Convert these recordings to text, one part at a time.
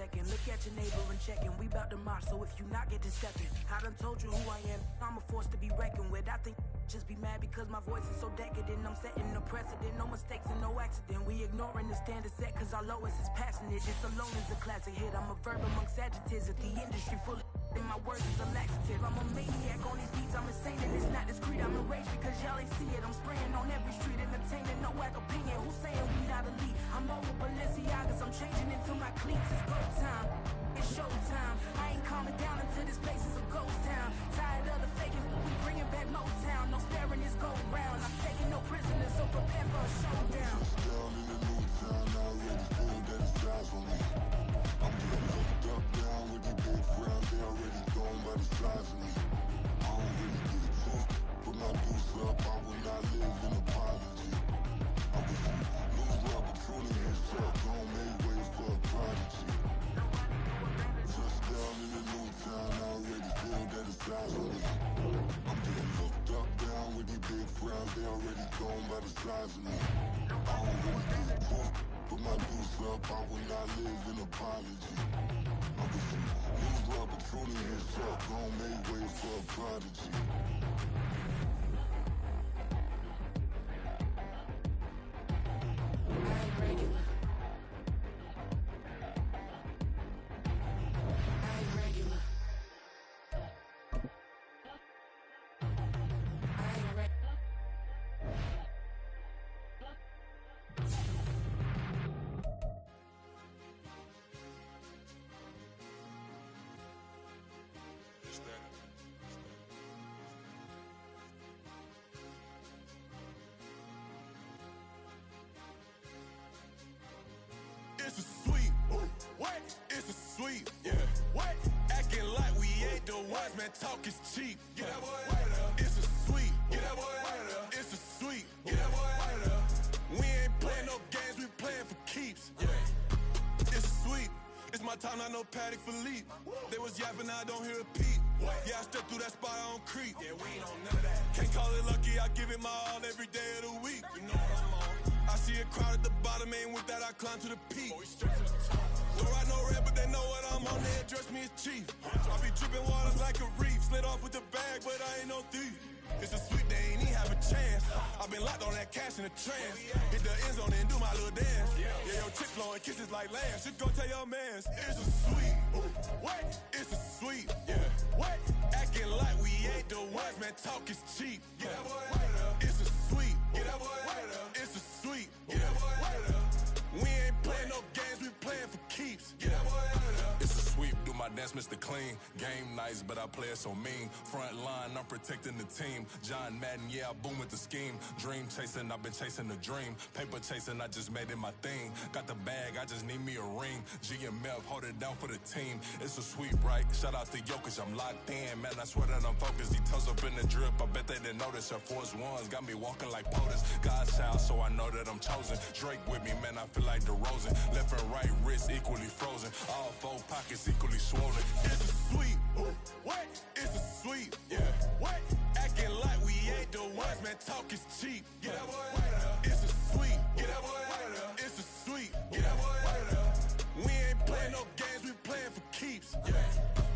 second. Look at your neighbor and checkin'. We bout to march, so if you not, get to steppin'. I done told you who I am. I'm a force to be reckoned with. I think just be mad because my voice is so decadent. I'm setting a precedent, no mistakes and no accident. We ignoring the standard set cause our lowest is passionate. This alone is a classic hit. I'm a verb amongst adjectives at the industry full of and my words is a laxative. I'm a maniac on these beats, I'm insane and it's not discreet. I'm enraged because y'all ain't see it. I'm spraying on every street, entertaining, no whack opinion. Who's saying we not elite? I'm over Balenciagas, I'm changing into my cleats. It's go time, it's showtime. I ain't calming down until this place is a ghost town. Tired of the faking, we bringing back Motown. No sparing this go round. I'm taking no prisoners, so prepare for a showdown. Down in the new town, already feel that it's eyes on me. I'm getting hooked up down with the big round. They already gone by the size of me. I don't really get a talk. Put my deuce up, I will not live in apology. I wish you lose the opportunity and start gon' make way for a prodigy. Just down in the new town, already feel that it's eyes on me. I'm getting hooked up down with the big frowns. They already gone by the size of me. I don't really get a talk. Put my deuce up, I will not live in apology. I wish you lose the opportunity and start gon' make way for a prodigy. I ain't regular. I ain't regular. I ain't regular. It's a sweet, what? It's a sweet, yeah. What? Acting like we ain't the ones, man. Talk is cheap. Get that boy out of there. It's a sweet, get that boy out of there. It's a sweet, get that boy out of there. We ain't playing no games, we playing for keeps. Yeah. It's sweet. It's my time, not no Paddock Philippe. They was yapping, I don't hear a peep. Yeah, I step through that spot, I don't creep. Yeah, we ain't on none of that. Can't call it lucky, I give it my all every day of the week. You know what I'm on. I see a crowd at the bottom, and with that I climb to the peak. Don't write no red, but they know what I'm on, they address me as chief. I be dripping waters like a reef, slid off with the bag, but I ain't no thief. It's a sweet, they ain't even have a chance. I been locked on that cash in a trance. Hit the end zone and do my little dance. Yeah, your chick blowing kisses like lambs. Just go tell your mans. It's a sweet, what? It's a sweet, yeah. What? Acting like we ain't the ones, man. Talk is cheap. Get that boy out of there. It's a sweet, get that boy out of there. It's a sweet, get that boy out of there. We ain't playing no games, we playing for keeps. Get that boy out of there. It's a sweep, do my dance, Mr. Clean. Game nice, but I play it so mean. Front line, I'm protecting the team. John Madden, yeah, I boom with the scheme. Dream chasing, I've been chasing the dream. Paper chasing, I just made it my thing. Got the bag, I just need me a ring. GMF, hold it down for the team. It's a sweep, right? Shout out to Jokic, I'm locked in. Man, I swear that I'm focused. These toes up in the drip, I bet they didn't notice. Her force ones got me walking like POTUS. God's child, so I know that I'm chosen. Drake with me, man, I feel like DeRozan. Left and right wrist equally frozen. All four pockets equally swollen. It's a sweet, what? It's a sweet, yeah. What? Acting like we ain't the ones, man. Talk is cheap. Get that boy out of there. It's a sweet, get that boy out of there. It's a sweet, get that boy out of there. We ain't playing no games, we playing for keeps. Yeah.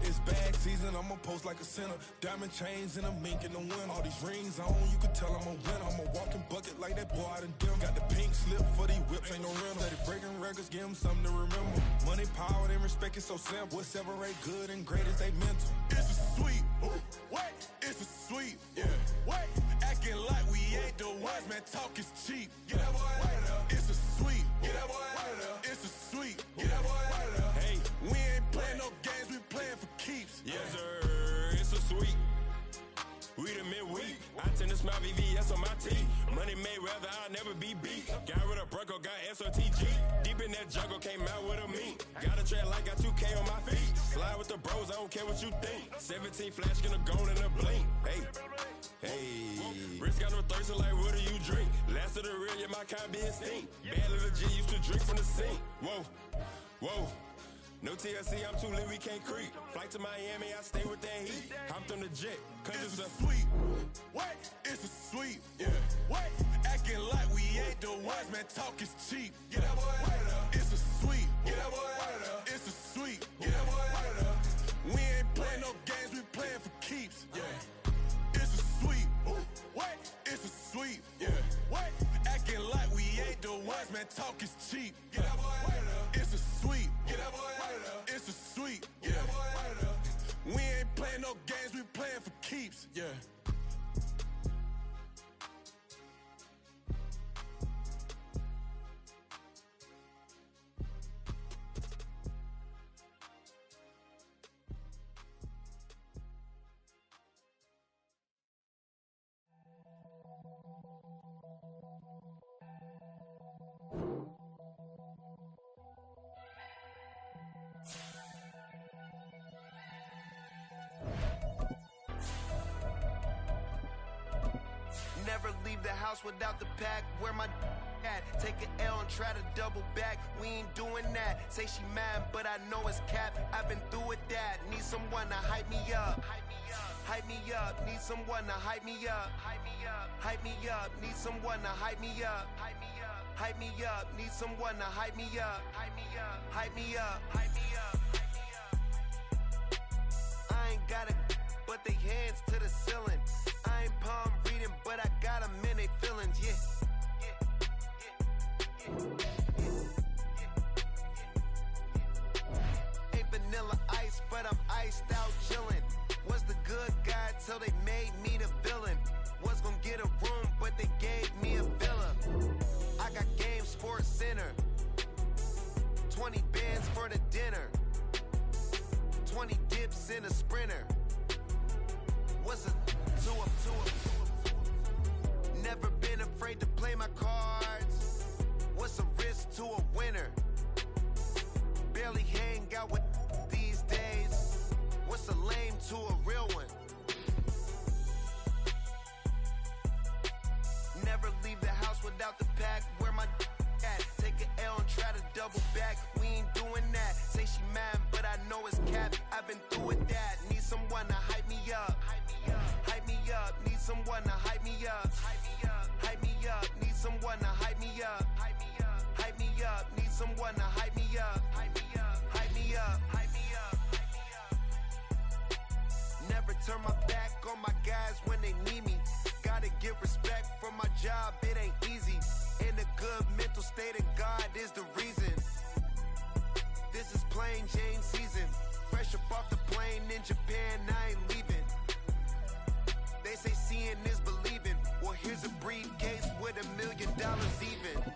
It's bag season, I'ma post like a sinner. Diamond chains and a mink in the wind. All these rings on, you can tell I'm a winner. I'm a walking bucket like that boy out in dim. Got the pink slip for these whips, ain't no rental. Steady breaking records, give them something to remember. Money, power, and respect is so simple. What separate good and great is they mental. It's a sweet, what? It's a sweet, yeah. What? Acting like we ain't the ones, man. Talk is cheap. Get that boy out of there. It's a sweet, get that boy out of there. It's a sweet, get that boy out of there. Hey, we ain't playing no games, we playing for keeps. Yes, sir, it's a sweet. We the midweek. I tend to smile VVS on my teeth. Money made rather I'll never be beat. Got rid of Bronco, got SOTG. Deep in that jungle, came out with a meat. Got a trail like got 2K on my feet. Slide with the bros, I don't care what you think. 17 flash gonna go in a blink. Hey, Rich got no thirst, like what do you drink? Last of the real, yeah, my kind be extinct. Bad little G used to drink from the sink. Whoa, whoa. No TLC, I'm too lit, we can't creep. Flight to Miami, I stay with that heat. Hopped on the jet, cause it's a sweet. What? It's a sweet, yeah. What? Acting like we ain't the ones, man. Talk is cheap. Get that boy out of there. It's a sweet. Get that boy out of there. It's a sweet. man, talk is cheap. Get that boy out of there. It's a sweep. Get that boy out of there. It's a sweep. Get that boy out of there. We ain't playing no games, we playing for keeps. Yeah. Never leave the house without the pack. Where my at? Take an L and try to double back. We ain't doing that. Say she mad, but I know it's cap. I've been through with that. Need someone to hype me up. Hype me up. Need someone to hype me up. Hype me up. Need someone to hype me up. Hype me up. Need someone to hype me up. Hype me up. Hype me up. Hype me up. I ain't got it, but they hands to the ceiling. I ain't palm reading, but I got them in they feelings, yeah. Ain't vanilla ice, but I'm iced out chillin'. Was the good guy till they made me the villain. Was gonna get a room, but they gave me a villa. I got game Sports Center. 20 bands for the dinner. 20 dips in a sprinter. What's a two up? Never been afraid to play my cards. What's a risk to a winner? Barely hang out with these days. What's a lame to a real one? Never leave the house without the pack. Where my at? Take an L and try to double back. We ain't doing that. Say she mad, but I know it's cap. I've been through with that. Need someone to hype me up. Hype me up. Need someone to hype me up. Hype me up. Need someone to hype me up. Hype me up. Need someone to hype me up. Hype me up. Hype me up. Hype me up. Never turn my back on my guys when they need me. Gotta give respect for my job, it ain't easy. In a good mental state of God is the reason. This is plain Jane season. Fresh up off the plane in Japan, I ain't leaving. They say seeing is believing. Well, here's a briefcase with $1 million even.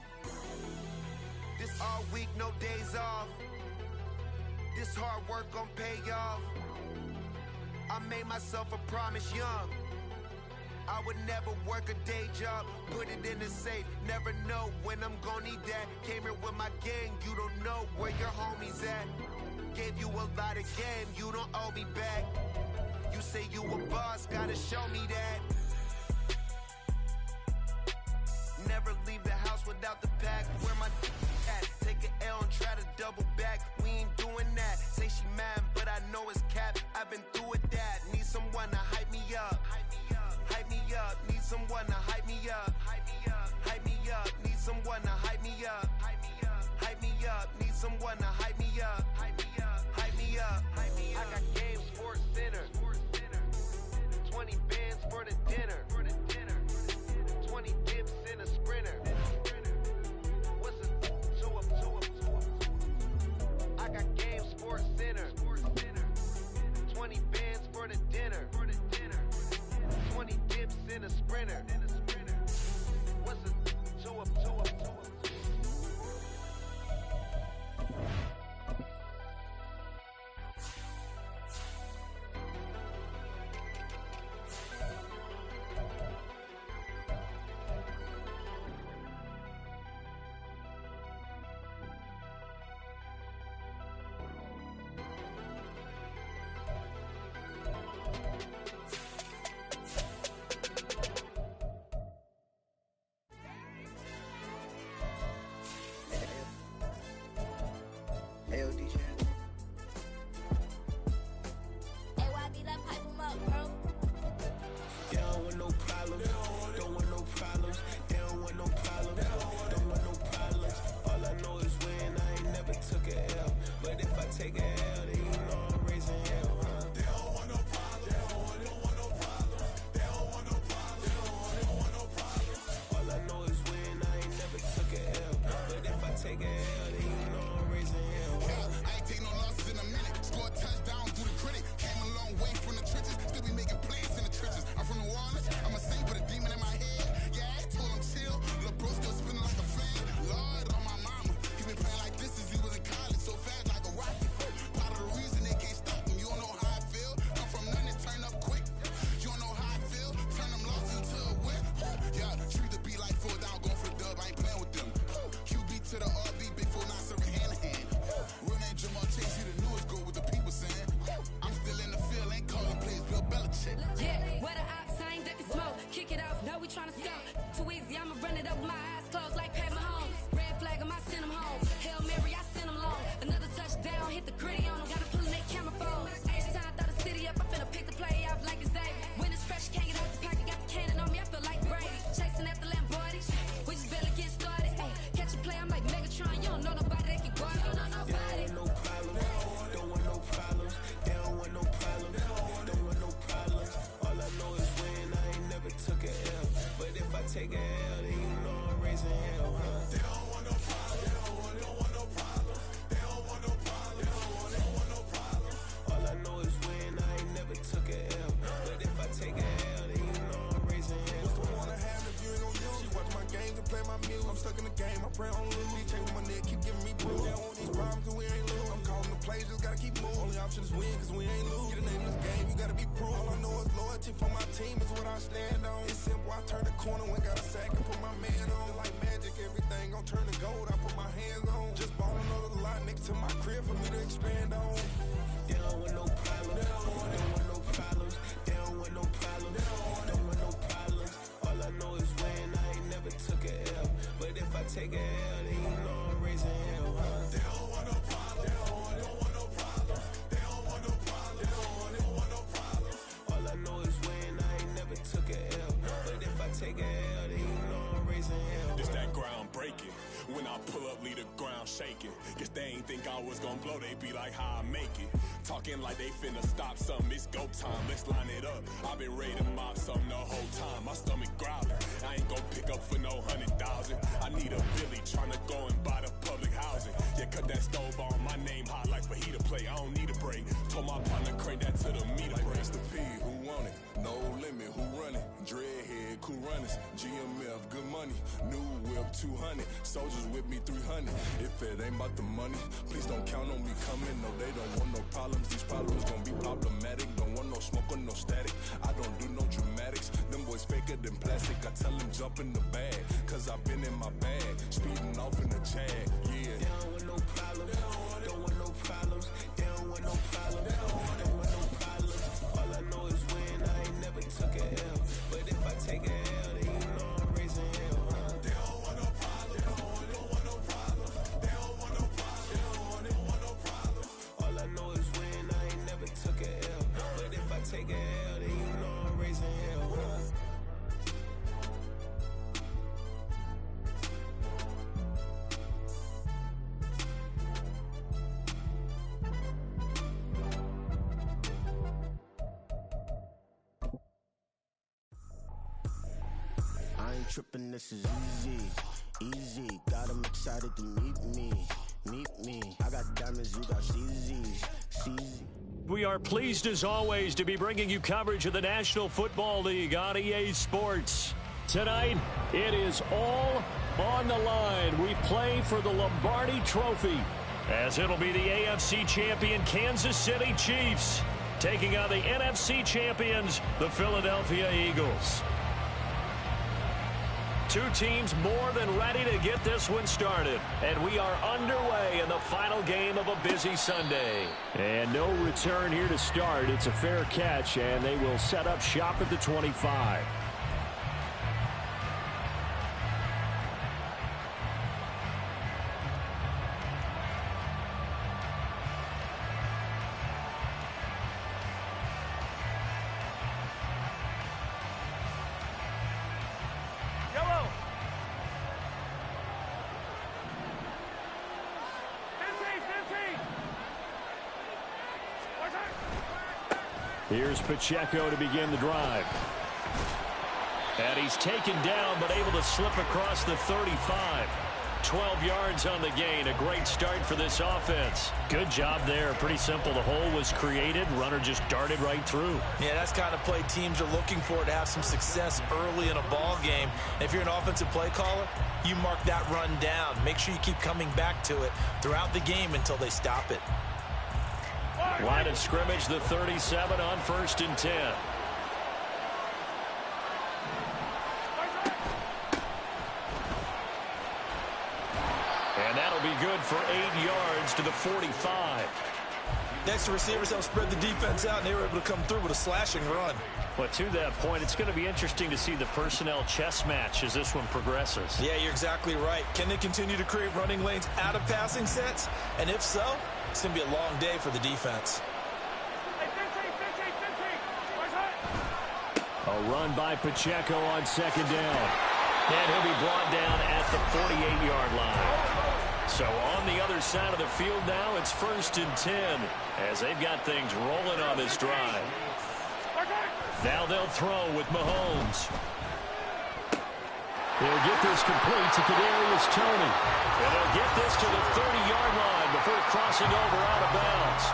This all week, no days off. This hard work gon' pay off. I made myself a promise young. I would never work a day job, put it in the safe, never know when I'm gon' need that. Came here with my gang, you don't know where your homies at. Gave you a lot of game, you don't owe me back. You say you a boss, gotta show me that. Never leave the house without the pack. Where my at? Take an L and try to double back. We ain't doing that. Say she mad, but I know it's cap. I've been through with that. Need someone to hype me up. Hype me up. Need someone to hype me up. Hype me up. Need someone to hype me up. Hype me up. Need someone to hype me up. Hype me up. I got game Sports Center. 20 bands for the dinner. 20 dips in a sprinter. What's a two up? I got game Sports Center. 20 bands for the dinner. 20 dips in a sprinter. What's a two up? we tryna score. Too easy, I'ma run it up with my eyes closed like Pat Mahomes. Red flag, I send him home. Hail Mary, I send him long. Another touchdown, hit the gritty on him. Gotta pull in that camera phone. H-time, throw the city up. I'm finna pick the play off like it's Xavier. When it's fresh, can't get out the pocket. Got the cannon on me, I feel like Brady. Chasing after Lamborghini. We just barely get started. Ay, catch a play, I'm like Megatron. You don't know nobody that can guard. You don't know nobody. No problems. Don't want no problems. They don't want no problems. Don't want no problems. All I know is win. I ain't never took a L. But if I take a L, then you know I'm raising hell, huh? They don't want no problems. They don't want no problems. They don't want no problems. They don't want no problems. All I know is win. I ain't never took a L. But if I take a L, then you know I'm raising hell. What's the point of having if you ain't gon' use? She watch my games and play my music. I'm stuck in the game. I pray on lose. These chains on my neck keep giving me bruise. They don't want these problems and we ain't lose. I'm calling the plays, just gotta keep moving. Only option is win, cause we ain't lose. Get a name in this game, you gotta be proof. All I know is loyalty for my team is what I stand on. It's simple, I turn the corner when got a sack and put my man on. Like magic, everything gon' turn to gold. I put my hands on. Just bought another lot next to my crib for me to expand on. They don't want no problems. They don't want no problems. They don't want no problems. Don't want no problems. All I know is win. I ain't never took a L. But if I take a L, then you know I'm raising hell, huh? They don't want no problems. They don't want no problems. They don't want no problems. They don't want no problems. All I know is win. I ain't never took a L. But if I take a L, then you know I'm raising hell. It's that ground breaking. When I pull up, leave the ground shaking. Guess they ain't think I was gonna blow, they be like, how I make it. Talking like they finna stop something, it's go time, let's line it up. I've been ready to mob something the whole time, my stomach growling. I ain't gon' pick up for no 100,000. I need a Billy tryna go and buy the public housing. Yeah, cut that stove on, my name hot like fajita play. I don't need a break. Told my partner crank that to the meter like break. Mr. P, who want it? No limit, who run it? Dreadhead, cool runners. GMF, good money. New whip, 200. Soldiers with me, 300. If it ain't about the money, please don't count on me coming. No, they don't want no problems. These problems gon' be problematic. Don't want no smoke or no static. I don't do no dramatics. Them boys faker than plastic. I tell them jump in the bag, cause I've been in my bag. Speeding off in the Jag, yeah. They don't want no problems. Don't want no problems. They don't want no problems. Don't want no problems. All I know is win. I ain't never took a L. But if I take a L, then you know I'm raising hell, huh? They don't want no problems. They don't want no problems. They don't want no problems. They don't want no problems. All I know is win. I ain't never took a L. But if I take a L, then you know I'm raising hell, huh? I ain't tripping, this is easy, easy. Got 'em excited to meet me. I got diamonds, you got CZs. We are pleased as always to be bringing you coverage of the National Football League on EA Sports. Tonight, it is all on the line. We play for the Lombardi Trophy, as it'll be the AFC champion Kansas City Chiefs taking on the NFC champions, the Philadelphia Eagles. Two teams more than ready to get this one started. And we are underway in the final game of a busy Sunday. And no return here to start. It's a fair catch, and they will set up shop at the 25. Here's Pacheco to begin the drive. And he's taken down, but able to slip across the 35. 12 yards on the gain. A great start for this offense. Good job there. Pretty simple. The hole was created. Runner just darted right through. Yeah, that's the kind of play teams are looking for to have some success early in a ball game. If you're an offensive play caller, you mark that run down. Make sure you keep coming back to it throughout the game until they stop it. Line of scrimmage, the 37 on 1st and 10. And that'll be good for 8 yards to the 45. The extra receivers helped spread the defense out, and they were able to come through with a slashing run. But to that point, it's going to be interesting to see the personnel chess match as this one progresses. Yeah, you're exactly right. Can they continue to create running lanes out of passing sets? And if so, it's going to be a long day for the defense. A run by Pacheco on second down. And he'll be brought down at the 48-yard line. So on the other side of the field now, it's 1st and 10 as they've got things rolling on this drive. Now they'll throw with Mahomes. They'll get this complete to Kadarius Toney. And they'll get this to the 30-yard line before crossing over out of bounds.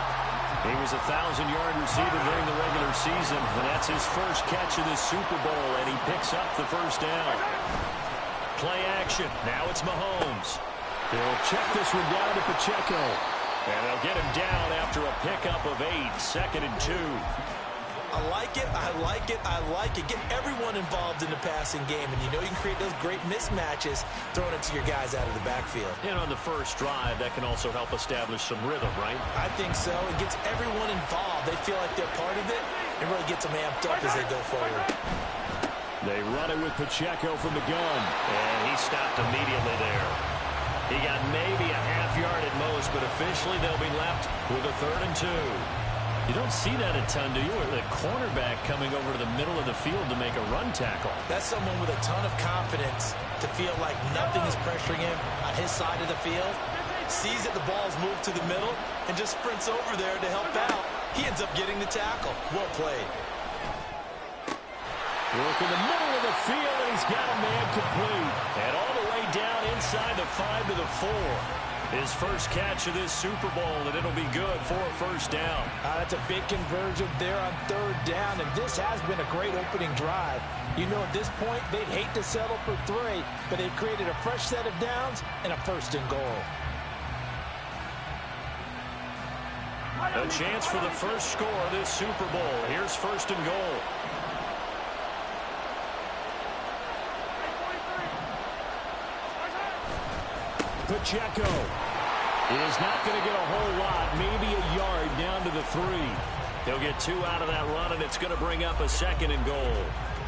He was a 1,000-yard receiver during the regular season, and that's his first catch of this Super Bowl, and he picks up the first down. Play action. Now it's Mahomes. They'll check this one down to Pacheco. And they'll get him down after a pickup of 8, 2nd and 2. I like it, I like it, I like it. Get everyone involved in the passing game, and you know you can create those great mismatches throwing it to your guys out of the backfield. And on the first drive, that can also help establish some rhythm, right? I think so. It gets everyone involved. They feel like they're part of it, and really gets them amped up as they go forward. They run it with Pacheco from the gun, and he stopped immediately there. He got maybe a half yard at most, but officially they'll be left with a 3rd and 2. You don't see that a ton, do you? Or the cornerback coming over to the middle of the field to make a run tackle. That's someone with a ton of confidence to feel like nothing is pressuring him on his side of the field. Sees that the ball's moved to the middle and just sprints over there to help out. He ends up getting the tackle. Well played. Work in the middle of the field, and he's got a man complete. And all the way down inside the 5 to the 4. His first catch of this Super Bowl, and it'll be good for a first down. That's a big conversion there on 3rd down, and this has been a great opening drive. You know, at this point, they'd hate to settle for 3, but they've created a fresh set of downs and a 1st and goal. A chance for the first score of this Super Bowl. Here's 1st and goal. Pacheco is not going to get a whole lot, maybe a yard down to the 3. They'll get 2 out of that run, and it's going to bring up a 2nd and goal.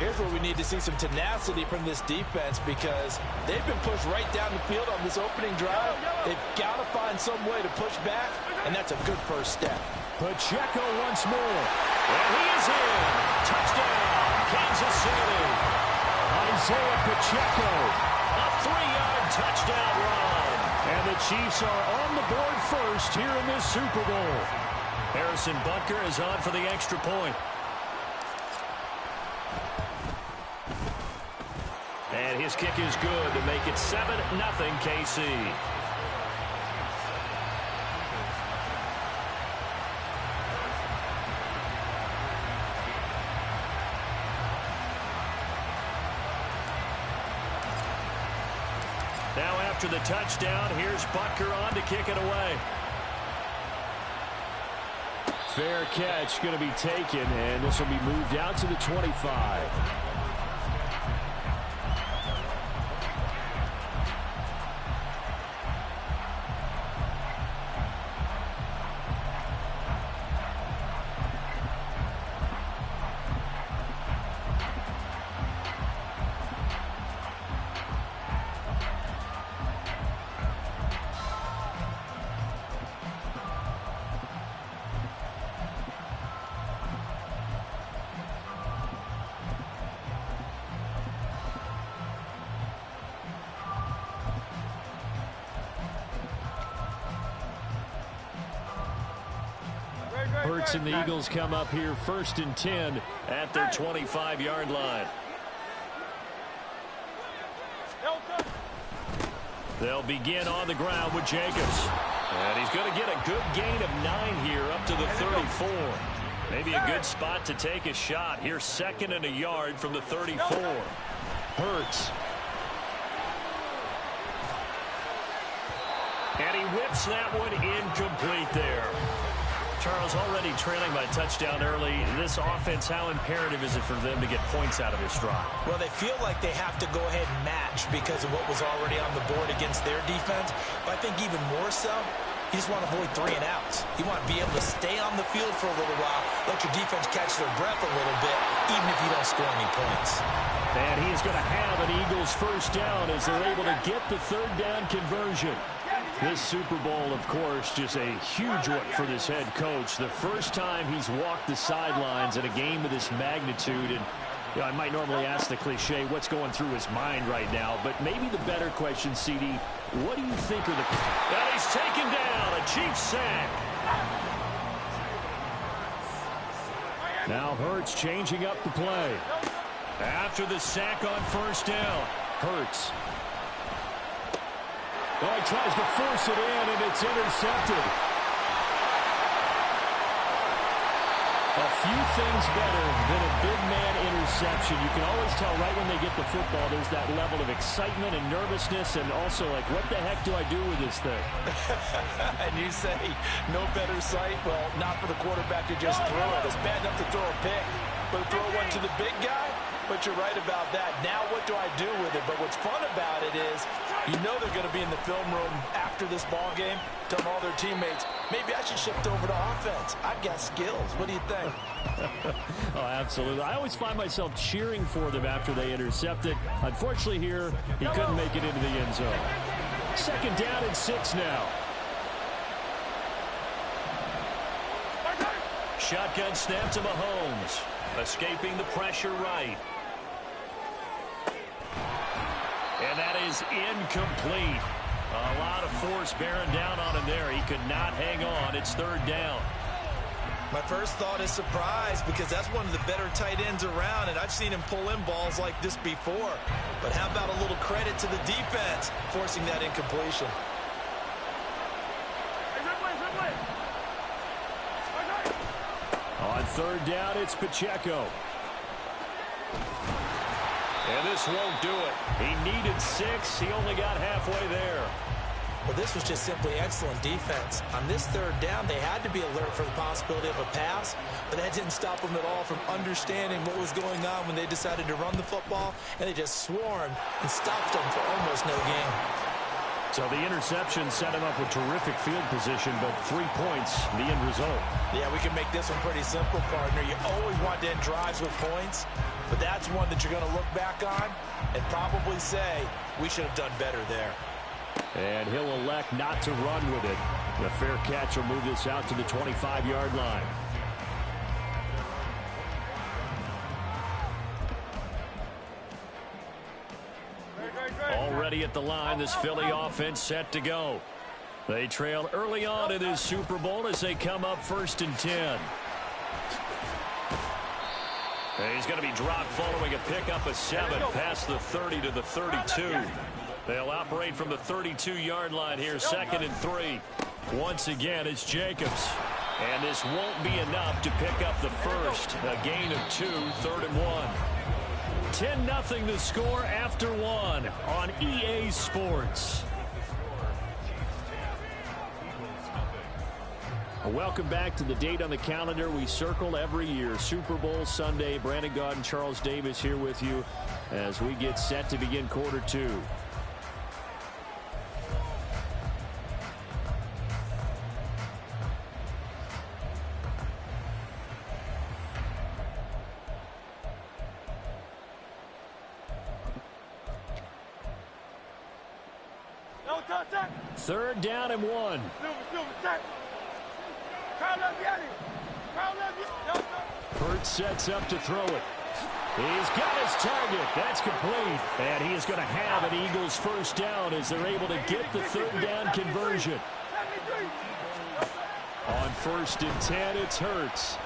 Here's where we need to see some tenacity from this defense because they've been pushed right down the field on this opening drive. They've got to find some way to push back, and that's a good first step. Pacheco once more. And he is in. Touchdown, Kansas City. Isaiah Pacheco, a 3-yard touchdown run. And the Chiefs are on the board first here in this Super Bowl. Harrison Butker is on for the extra point. And his kick is good to make it 7-0 KC. Now after the touchdown, here's Butker on to kick it away. Fair catch going to be taken, and this will be moved out to the 25. Hurts and the Eagles come up here 1st and 10 at their 25-yard line. They'll begin on the ground with Jacobs. And he's going to get a good gain of 9 here up to the 34. Maybe a good spot to take a shot. Here's 2nd and a yard from the 34. Hurts. And he whips that one incomplete there. Charles, already trailing by touchdown early. This offense, how imperative is it for them to get points out of this drive? Well, they feel like they have to go ahead and match because of what was already on the board against their defense. But I think even more so, You just want to avoid 3 and outs. You want to be able to stay on the field for a little while, let your defense catch their breath a little bit, even if you don't score any points. And he is going to have an Eagles first down as they're able to get the third down conversion. This Super Bowl, of course, just a huge one for this head coach. The first time he's walked the sidelines in a game of this magnitude. And you know, I might normally ask the cliche, what's going through his mind right now? But maybe the better question, CD, what do you think are the... And he's taken down, a Chiefs sack. Now Hurts changing up the play. After the sack on first down, Hurts. Oh, he tries to force it in, and it's intercepted. A few things better than a big man interception. You can always tell right when they get the football, there's that level of excitement and nervousness, and also like, what the heck do I do with this thing? And you say, no better sight? Well, not for the quarterback to just throw it. It's bad enough to throw a pick, but throw one to the big guy? But you're right about that. Now what do I do with it? But what's fun about it is you know they're going to be in the film room after this ball game, telling all their teammates, maybe I should shift over to offense. I've got skills. What do you think? Oh, absolutely. I always find myself cheering for them after they intercept it. Unfortunately here, he couldn't make it into the end zone. Second down and 6 now. Shotgun snap to Mahomes. Escaping the pressure right. And that is incomplete. A lot of force bearing down on him there. He could not hang on. It's third down. My first thought is surprise, because that's one of the better tight ends around, and I've seen him pull in balls like this before. But how about a little credit to the defense forcing that incompletion? On third down, it's Pacheco. And this won't do it. He needed 6. He only got halfway there. Well, this was just simply excellent defense. On this third down, they had to be alert for the possibility of a pass, but that didn't stop them at all from understanding what was going on when they decided to run the football, and they just swarmed and stopped them for almost no gain. So the interception set him up with terrific field position, but 3 points, the end result. Yeah, we can make this one pretty simple, partner. You always want to end drives with points, but that's one that you're going to look back on and probably say, we should have done better there. And he'll elect not to run with it. The fair catch will move this out to the 25-yard line. Already at the line, this Philly offense set to go. They trail early on in this Super Bowl as they come up 1st and 10. And he's going to be dropped following a pickup of 7 past the 30 to the 32. They'll operate from the 32-yard line here, 2nd and 3. Once again, it's Jacobs. And this won't be enough to pick up the first. A gain of 2, 3rd and 1. 10-0 the score after 1 on EA Sports. Welcome back to the date on the calendar we circle every year. Super Bowl Sunday. Brandon Gaud and Charles Davis here with you as we get set to begin quarter 2. Third down and 1. Hurts sets up to throw it. He's got his target. That's complete. And he is going to have an Eagles first down as they're able to get the third down conversion. On 1st and 10, it's Hurts.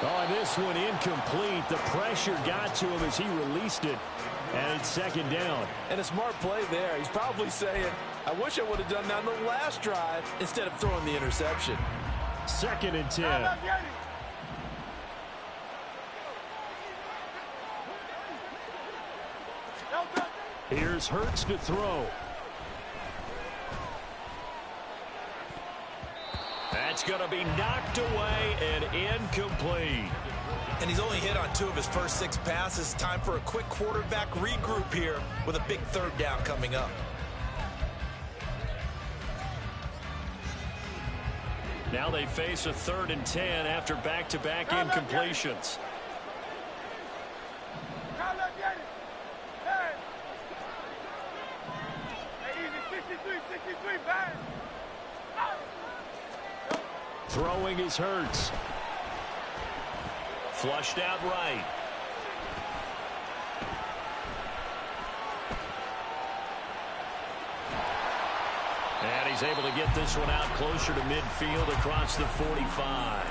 Oh, this one incomplete. The pressure got to him as he released it. And it's 2nd down. And a smart play there. He's probably saying, I wish I would have done that on the last drive instead of throwing the interception. 2nd and 10. Here's Hurts to throw. That's going to be knocked away and incomplete. And he's only hit on 2 of his first 6 passes. Time for a quick quarterback regroup here with a big third down coming up. Now they face a 3rd and 10 after back-to-back incompletions. Throwing is Hurts. Flushed out right. And he's able to get this one out closer to midfield across the 45.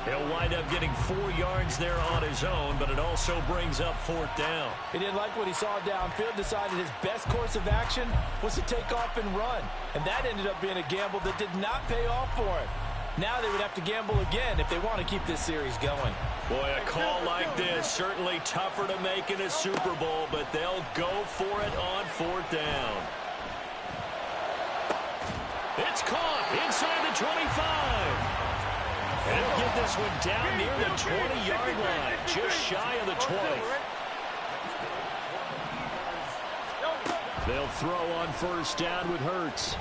He'll wind up getting 4 yards there on his own, but it also brings up 4th down. He didn't like what he saw downfield, decided his best course of action was to take off and run. And that ended up being a gamble that did not pay off for him. Now they would have to gamble again if they want to keep this series going. Boy, a call like this, certainly tougher to make in a Super Bowl, but they'll go for it on 4th down. It's caught inside the 25. And he'll get this one down near the 20-yard line, just shy of the 20. They'll throw on 1st down with Hurts.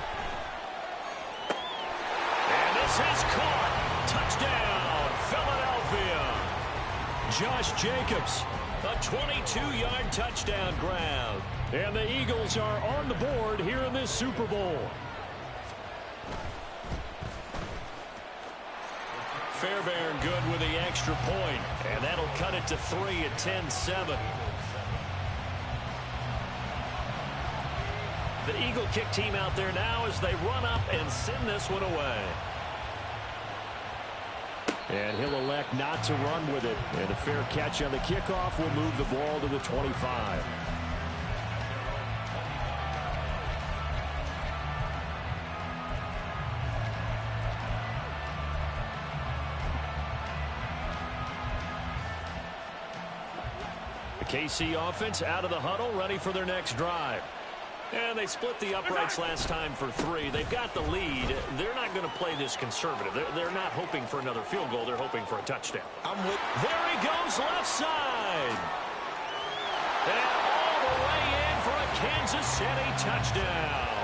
And this is caught. Touchdown, Philadelphia. Josh Jacobs, a 22-yard touchdown grab. And the Eagles are on the board here in this Super Bowl. Fairbairn good with the extra point, and that'll cut it to 3 at 10-7. The Eagle kick team out there now as they run up and send this one away. And he'll elect not to run with it. And a fair catch on the kickoff will move the ball to the 25. KC offense out of the huddle, ready for their next drive. And they split the uprights last time for 3. They've got the lead. They're not going to play this conservative. They're not hoping for another field goal. They're hoping for a touchdown. There he goes, left side. And all the way in for a Kansas City touchdown.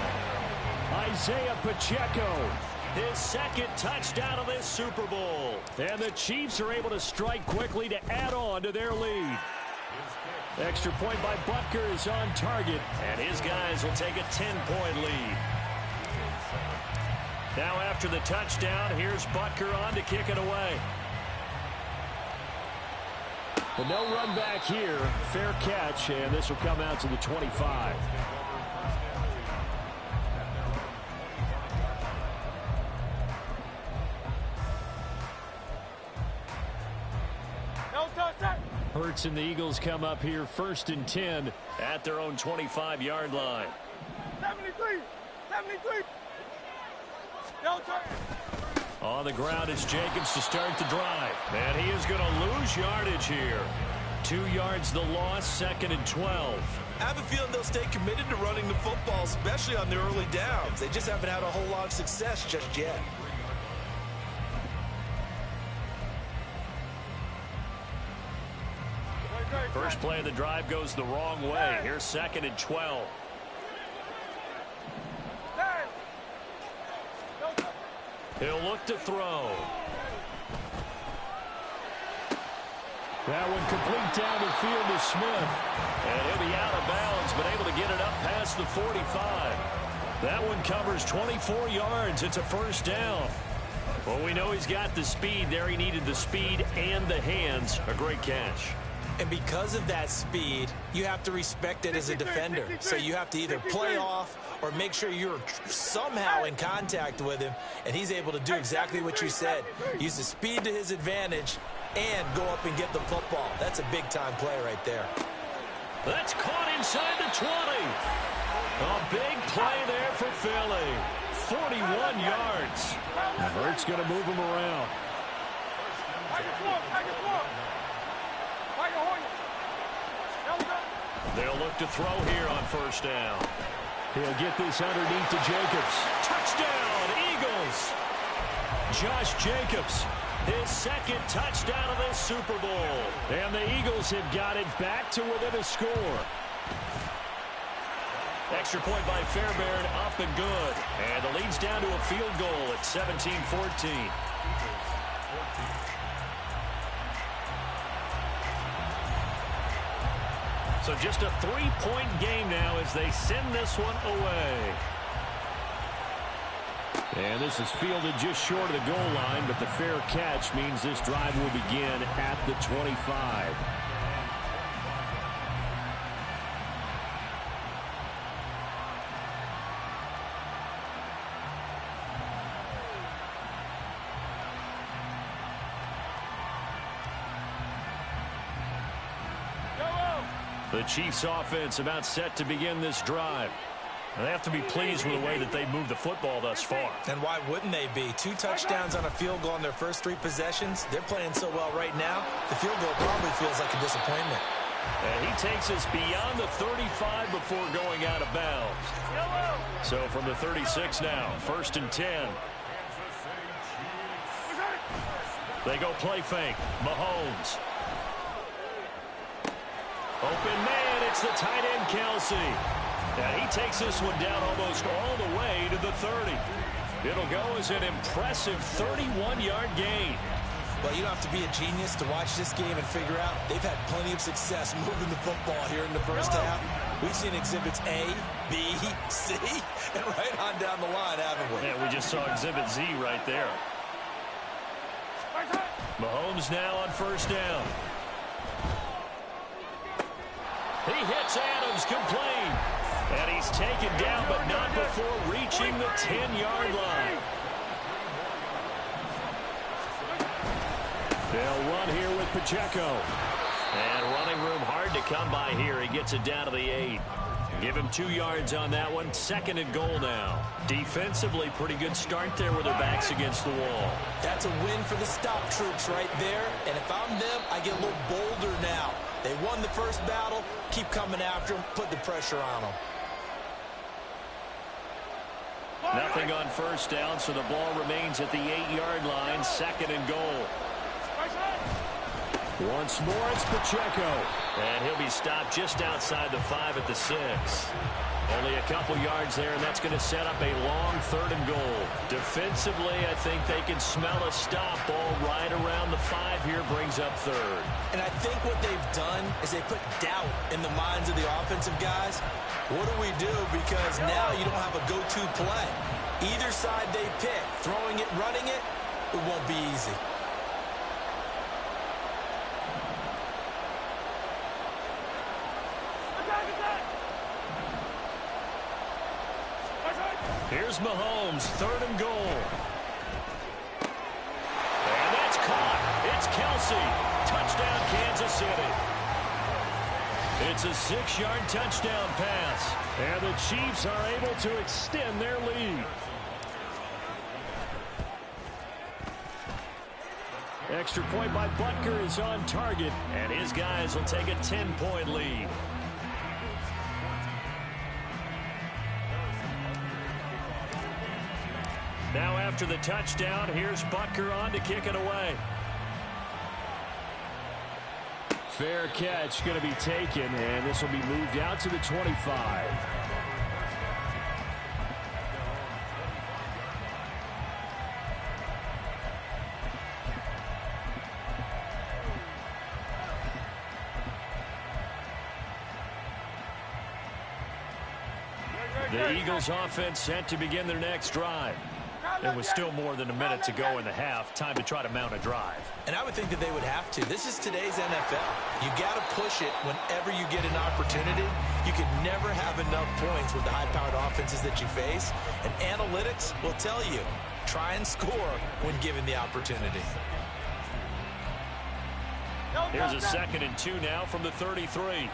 Isaiah Pacheco, his 2nd touchdown of this Super Bowl. And the Chiefs are able to strike quickly to add on to their lead. Extra point by Butker is on target, and his guys will take a 10-point lead. Now after the touchdown, here's Butker on to kick it away. Well, no run back here. Fair catch, and this will come out to the 25. Hurts and the Eagles come up here 1st and 10 at their own 25-yard line. 73. On the ground is Jacobs to start the drive. And he is going to lose yardage here. 2 yards the loss, 2nd and 12. I have a feeling they'll stay committed to running the football, especially on the early downs. They just haven't had a whole lot of success just yet. First play of the drive goes the wrong way. Here's 2nd and 12. He'll look to throw. That one complete down the field to Smith. And he'll be out of bounds, but able to get it up past the 45. That one covers 24 yards. It's a 1st down. Well, we know he's got the speed there. He needed the speed and the hands. A great catch. And because of that speed, you have to respect it as a defender. So you have to either play off or make sure you're somehow in contact with him. And he's able to do exactly what you said. Use the speed to his advantage and go up and get the football. That's a big-time play right there. That's caught inside the 20. A big play there for Philly. 41 yards. And Hurts going to move him around. They'll look to throw here on 1st down. He'll get this underneath to Jacobs. Touchdown, Eagles. Josh Jacobs, his 2nd touchdown of this Super Bowl. And the Eagles have got it back to within a score. Extra point by Fairbairn, up and good. And the lead's down to a field goal at 17-14. So just a 3-point game now as they send this one away. And this is fielded just short of the goal line, but the fair catch means this drive will begin at the 25. The Chiefs offense about set to begin this drive. They have to be pleased with the way that they've moved the football thus far. And why wouldn't they be? 2 touchdowns on a field goal in their first 3 possessions. They're playing so well right now, the field goal probably feels like a disappointment. And he takes us beyond the 35 before going out of bounds. So from the 36 now, 1st and 10. They go play fake. Mahomes. Open man, it's the tight end, Kelsey. And he takes this one down almost all the way to the 30. It'll go as an impressive 31-yard gain. Well, you don't have to be a genius to watch this game and figure out they've had plenty of success moving the football here in the first half. We've seen exhibits A, B, C, and right on down the line, haven't we? Yeah, we just saw exhibit Z right there. Mahomes now on 1st down. He hits Adams, complete. And he's taken down, but not before reaching the 10-yard line. They'll run here with Pacheco. And running room hard to come by here. He gets it down to the 8. Give him 2 yards on that one. 2nd and goal now. Defensively, pretty good start there with their backs against the wall. That's a win for the stop troops right there. And if I'm them, I get a little bolder now. They won the first battle. Keep coming after them. Put the pressure on them. Nothing on 1st down, so the ball remains at the 8-yard line. 2nd and goal. Once more, it's Pacheco. And he'll be stopped just outside the 5 at the 6. Only a couple yards there, and that's going to set up a long 3rd and goal. Defensively, I think they can smell a stop. Ball right around the 5 here, brings up 3rd. And I think what they've done is they put doubt in the minds of the offensive guys. What do we do? Because now you don't have a go-to play. Either side they pick, throwing it, running it, it won't be easy. Here's Mahomes, 3rd and goal. And that's caught. It's Kelsey. Touchdown, Kansas City. It's a 6-yard touchdown pass. And the Chiefs are able to extend their lead. Extra point by Butker is on target. And his guys will take a 10-point lead. Now after the touchdown, here's Butker on to kick it away. Fair catch going to be taken, and this will be moved out to the 25. The Eagles offense set to begin their next drive. There was still more than a minute to go in the half. Time to try to mount a drive. And I would think that they would have to. This is today's NFL. You got to push it whenever you get an opportunity. You can never have enough points with the high-powered offenses that you face. And analytics will tell you, try and score when given the opportunity. Here's a 2nd and 2 now from the 33.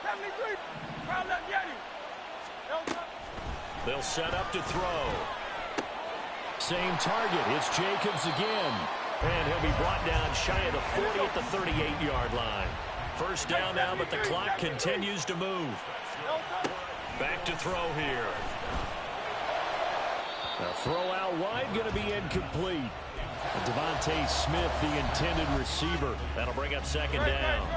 73. They'll set up to throw. Same target. It's Jacobs again. And he'll be brought down shy of the 40 at the 38-yard line. 1st down now, but the clock continues to move. Back to throw here. A throw out wide, going to be incomplete. Devontae Smith, the intended receiver. That'll bring up second down.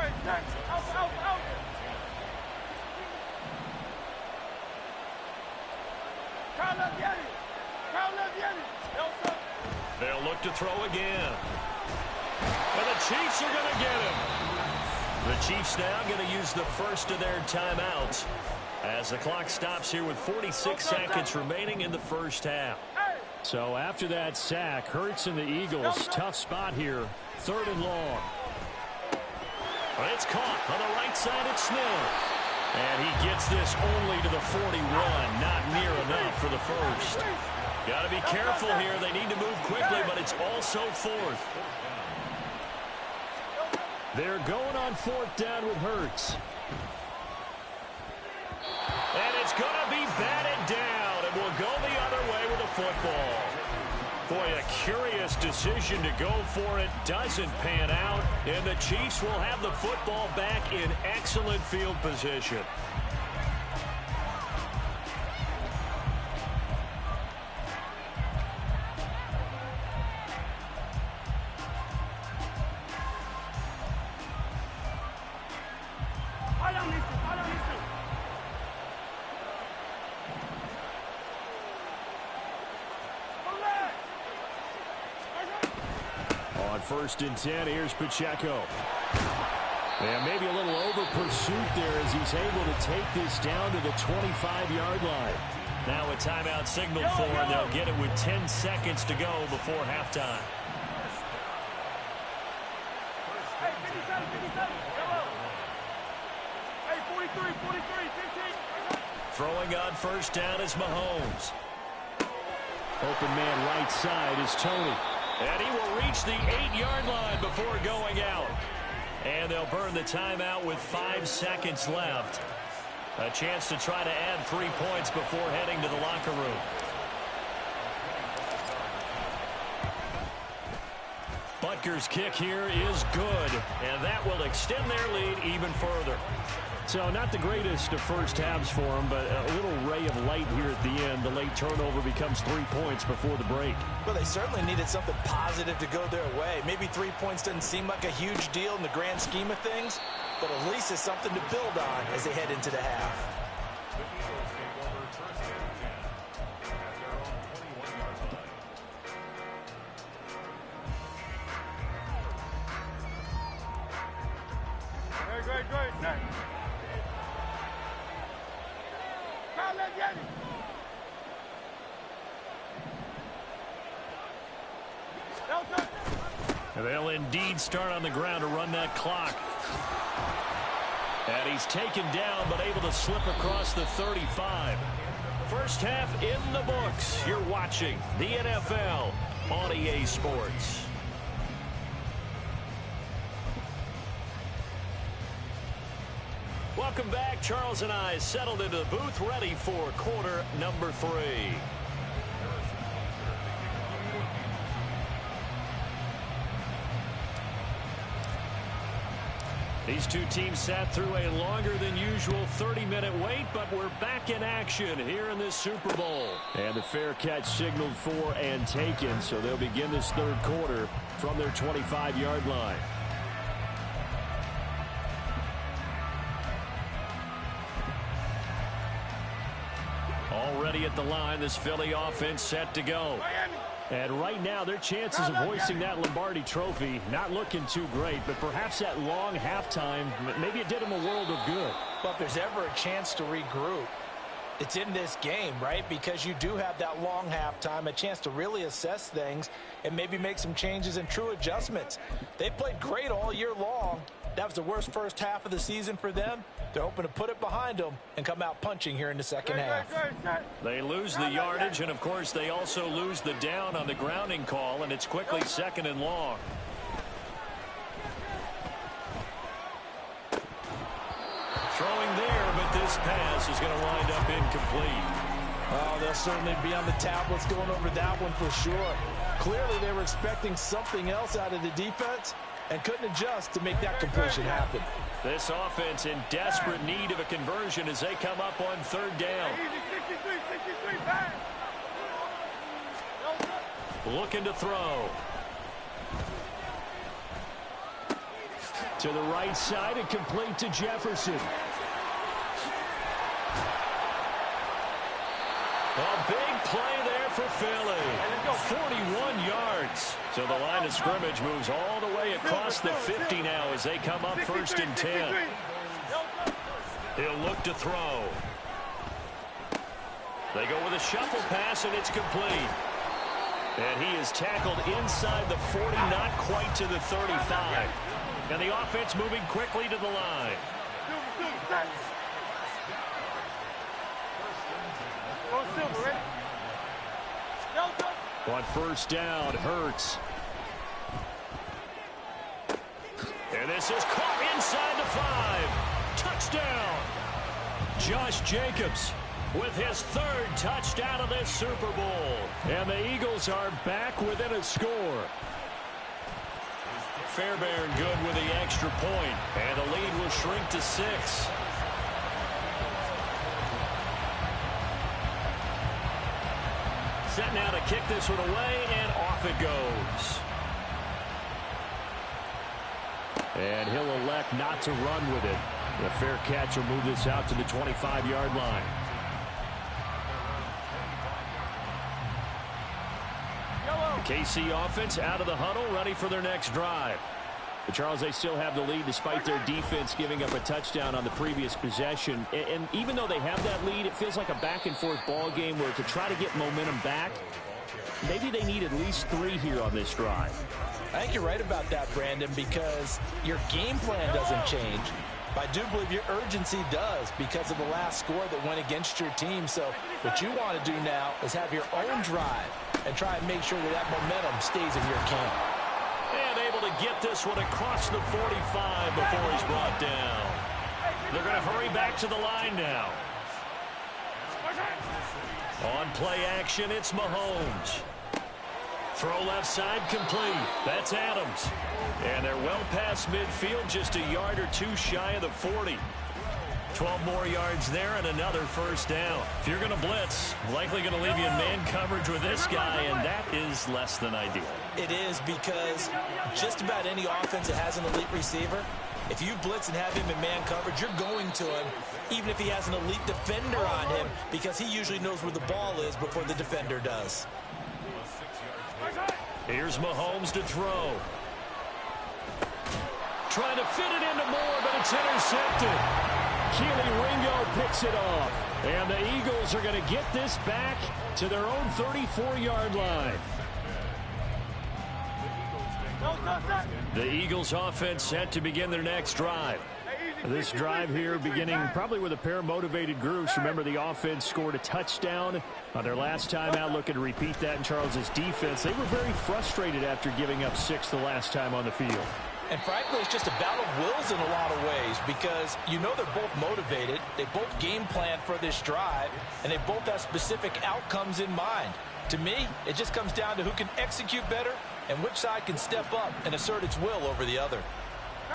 They'll look to throw again. And the Chiefs are going to get him. The Chiefs now going to use the first of their timeouts as the clock stops here with 46 seconds remaining in the first half. So after that sack, Hurts and the Eagles, tough spot here, 3rd and long. But it's caught on the right side at Smith. And he gets this only to the 41, not near enough for the first. Got to be careful here. They need to move quickly, but it's also 4th. They're going on 4th down with Hurts. And it's going to be batted down, and we'll go the other way with the football. Boy, a curious decision to go for it. Doesn't pan out, and the Chiefs will have the football back in excellent field position. On 1st and 10, here's Pacheco. And maybe a little over pursuit there as he's able to take this down to the 25-yard line. Now a timeout signaled for, and they'll get it with 10 seconds to go before halftime. Hey, 57, 57. Hey, 43, 43, 15. Throwing on 1st down is Mahomes. Open man right side is Tony. And he will reach the 8-yard line before going out. And they'll burn the timeout with 5 seconds left. A chance to try to add 3 points before heading to the locker room. Butker's kick here is good, and that will extend their lead even further. So not the greatest of first halves for them, but a little ray of light here at the end. The late turnover becomes 3 points before the break. Well, they certainly needed something positive to go their way. Maybe 3 points doesn't seem like a huge deal in the grand scheme of things, but at least it's something to build on as they head into the half. Great. They'll indeed start on the ground to run that clock. And he's taken down, but able to slip across the 35. First half in the books. You're watching the NFL on EA Sports. Welcome back. Charles and I settled into the booth, ready for quarter number 3. These two teams sat through a longer than usual 30-minute wait, but we're back in action here in this Super Bowl. And the fair catch signaled for and taken, so they'll begin this 3rd quarter from their 25-yard line. Already at the line, this Philly offense set to go. And right now, their chances of hoisting that Lombardi trophy not looking too great, but perhaps that long halftime, maybe it did them a world of good. But if there's ever a chance to regroup, it's in this game, right? Because you do have that long halftime, a chance to really assess things and maybe make some changes and true adjustments. They played great all year long. That was the worst first half of the season for them. They're hoping to put it behind them and come out punching here in the second half. They lose the yardage, and, of course, they also lose the down on the grounding call, and it's quickly 2nd and long. Throwing there, but this pass is going to wind up incomplete. Oh, they'll certainly be on the tablets going over that one for sure. Clearly, they were expecting something else out of the defense and couldn't adjust to make that completion happen. This offense in desperate need of a conversion as they come up on 3rd down. Looking to throw. To the right side and complete to Jefferson. A big play there for Philly. 41 yards. So the line of scrimmage moves all the way across the 50 now as they come up 1st and 10. He'll look to throw. They go with a shuffle pass, and it's complete. And he is tackled inside the 40, not quite to the 35. And the offense moving quickly to the line. On 1st down, Hurts. And this is caught inside the 5. Touchdown. Josh Jacobs with his 3rd touchdown of this Super Bowl. And the Eagles are back within a score. Fairbairn good with the extra point. And the lead will shrink to 6. Set now to kick this one away, and off it goes. And he'll elect not to run with it. The fair catch will move this out to the 25-yard line. The KC offense out of the huddle, ready for their next drive. But Charles, they still have the lead despite their defense giving up a touchdown on the previous possession. And even though they have that lead, it feels like a back-and-forth ball game where to try to get momentum back, maybe they need at least 3 here on this drive. I think you're right about that, Brandon, because your game plan doesn't change. But I do believe your urgency does because of the last score that went against your team. So what you want to do now is have your own drive and try and make sure that that momentum stays in your camp. And able to get this one across the 45 before he's brought down. They're going to hurry back to the line now. On play action, it's Mahomes. Throw left side complete. That's Adams. And they're well past midfield, just a yard or 2 shy of the 40. 12 more yards there and another 1st down. If you're going to blitz, likely going to leave you in man coverage with this guy, and that is less than ideal. It is, because just about any offense that has an elite receiver, if you blitz and have him in man coverage, you're going to him, even if he has an elite defender on him, because he usually knows where the ball is before the defender does. Here's Mahomes to throw. Trying to fit it into Moore, but it's intercepted. Keely Ringo picks it off. And the Eagles are going to get this back to their own 34-yard line. The Eagles offense set to begin their next drive. This drive here beginning probably with a pair of motivated groups. Remember, the offense scored a touchdown on their last time out. Looking to repeat that in Charles's defense. They were very frustrated after giving up 6 the last time on the field. And frankly, it's just a battle of wills in a lot of ways, because you know they're both motivated. They both game plan for this drive, and they both have specific outcomes in mind. To me, it just comes down to who can execute better and which side can step up and assert its will over the other.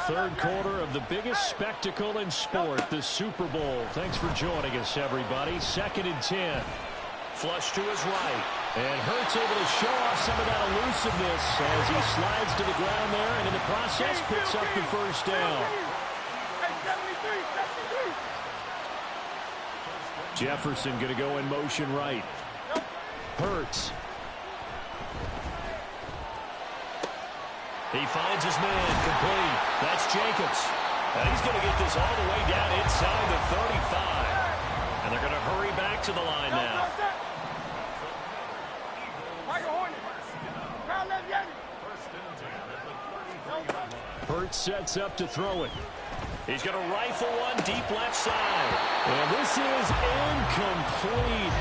3rd quarter of the biggest spectacle in sport, the Super Bowl. Thanks for joining us, everybody. 2nd and 10. Flush to his right. And Hurts able to show off some of that elusiveness as he slides to the ground there, and in the process picks up the 1st down. Jefferson going to go in motion right. Hurts. He finds his man complete. That's Jacobs. And he's going to get this all the way down inside the 35. And they're going to hurry back to the line now. Hurts sets up to throw it. He's going to rifle one deep left side. And this is incomplete.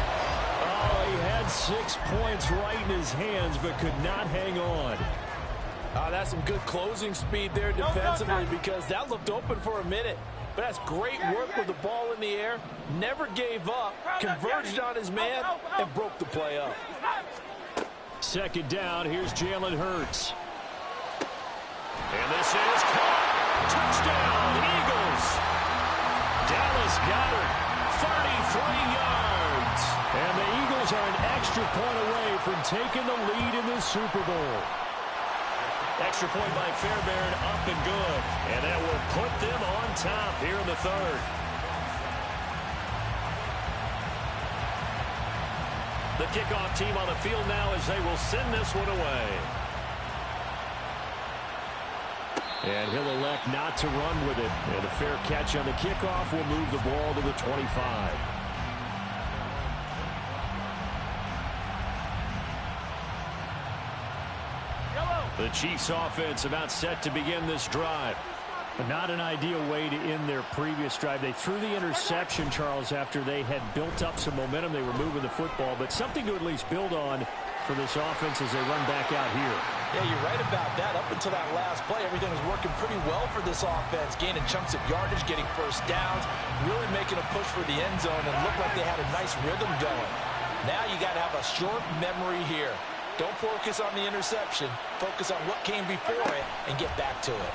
Oh, he had 6 points right in his hands, but could not hang on. That's some good closing speed there defensively, because that looked open for a minute. But that's great work with the ball in the air. Never gave up, converged on his man, and broke the play up. 2nd down, here's Jalen Hurts. And this is caught. Touchdown, Eagles. Dallas Goedert, 33 yards. And the Eagles are an extra point away from taking the lead in this Super Bowl. Extra point by Fairbairn, up and good. And that will put them on top here in the third. The kickoff team on the field now as they will send this one away. And he'll elect not to run with it. And a fair catch on the kickoff will move the ball to the 25. The Chiefs offense about set to begin this drive. But not an ideal way to end their previous drive. They threw the interception, Charles, after they had built up some momentum. They were moving the football, but something to at least build on for this offense as they run back out here. Yeah, you're right about that. Up until that last play, everything was working pretty well for this offense, gaining chunks of yardage, getting first downs, really making a push for the end zone, and looked like they had a nice rhythm going. Now you got to have a short memory here. Don't focus on the interception. Focus on what came before it and get back to it.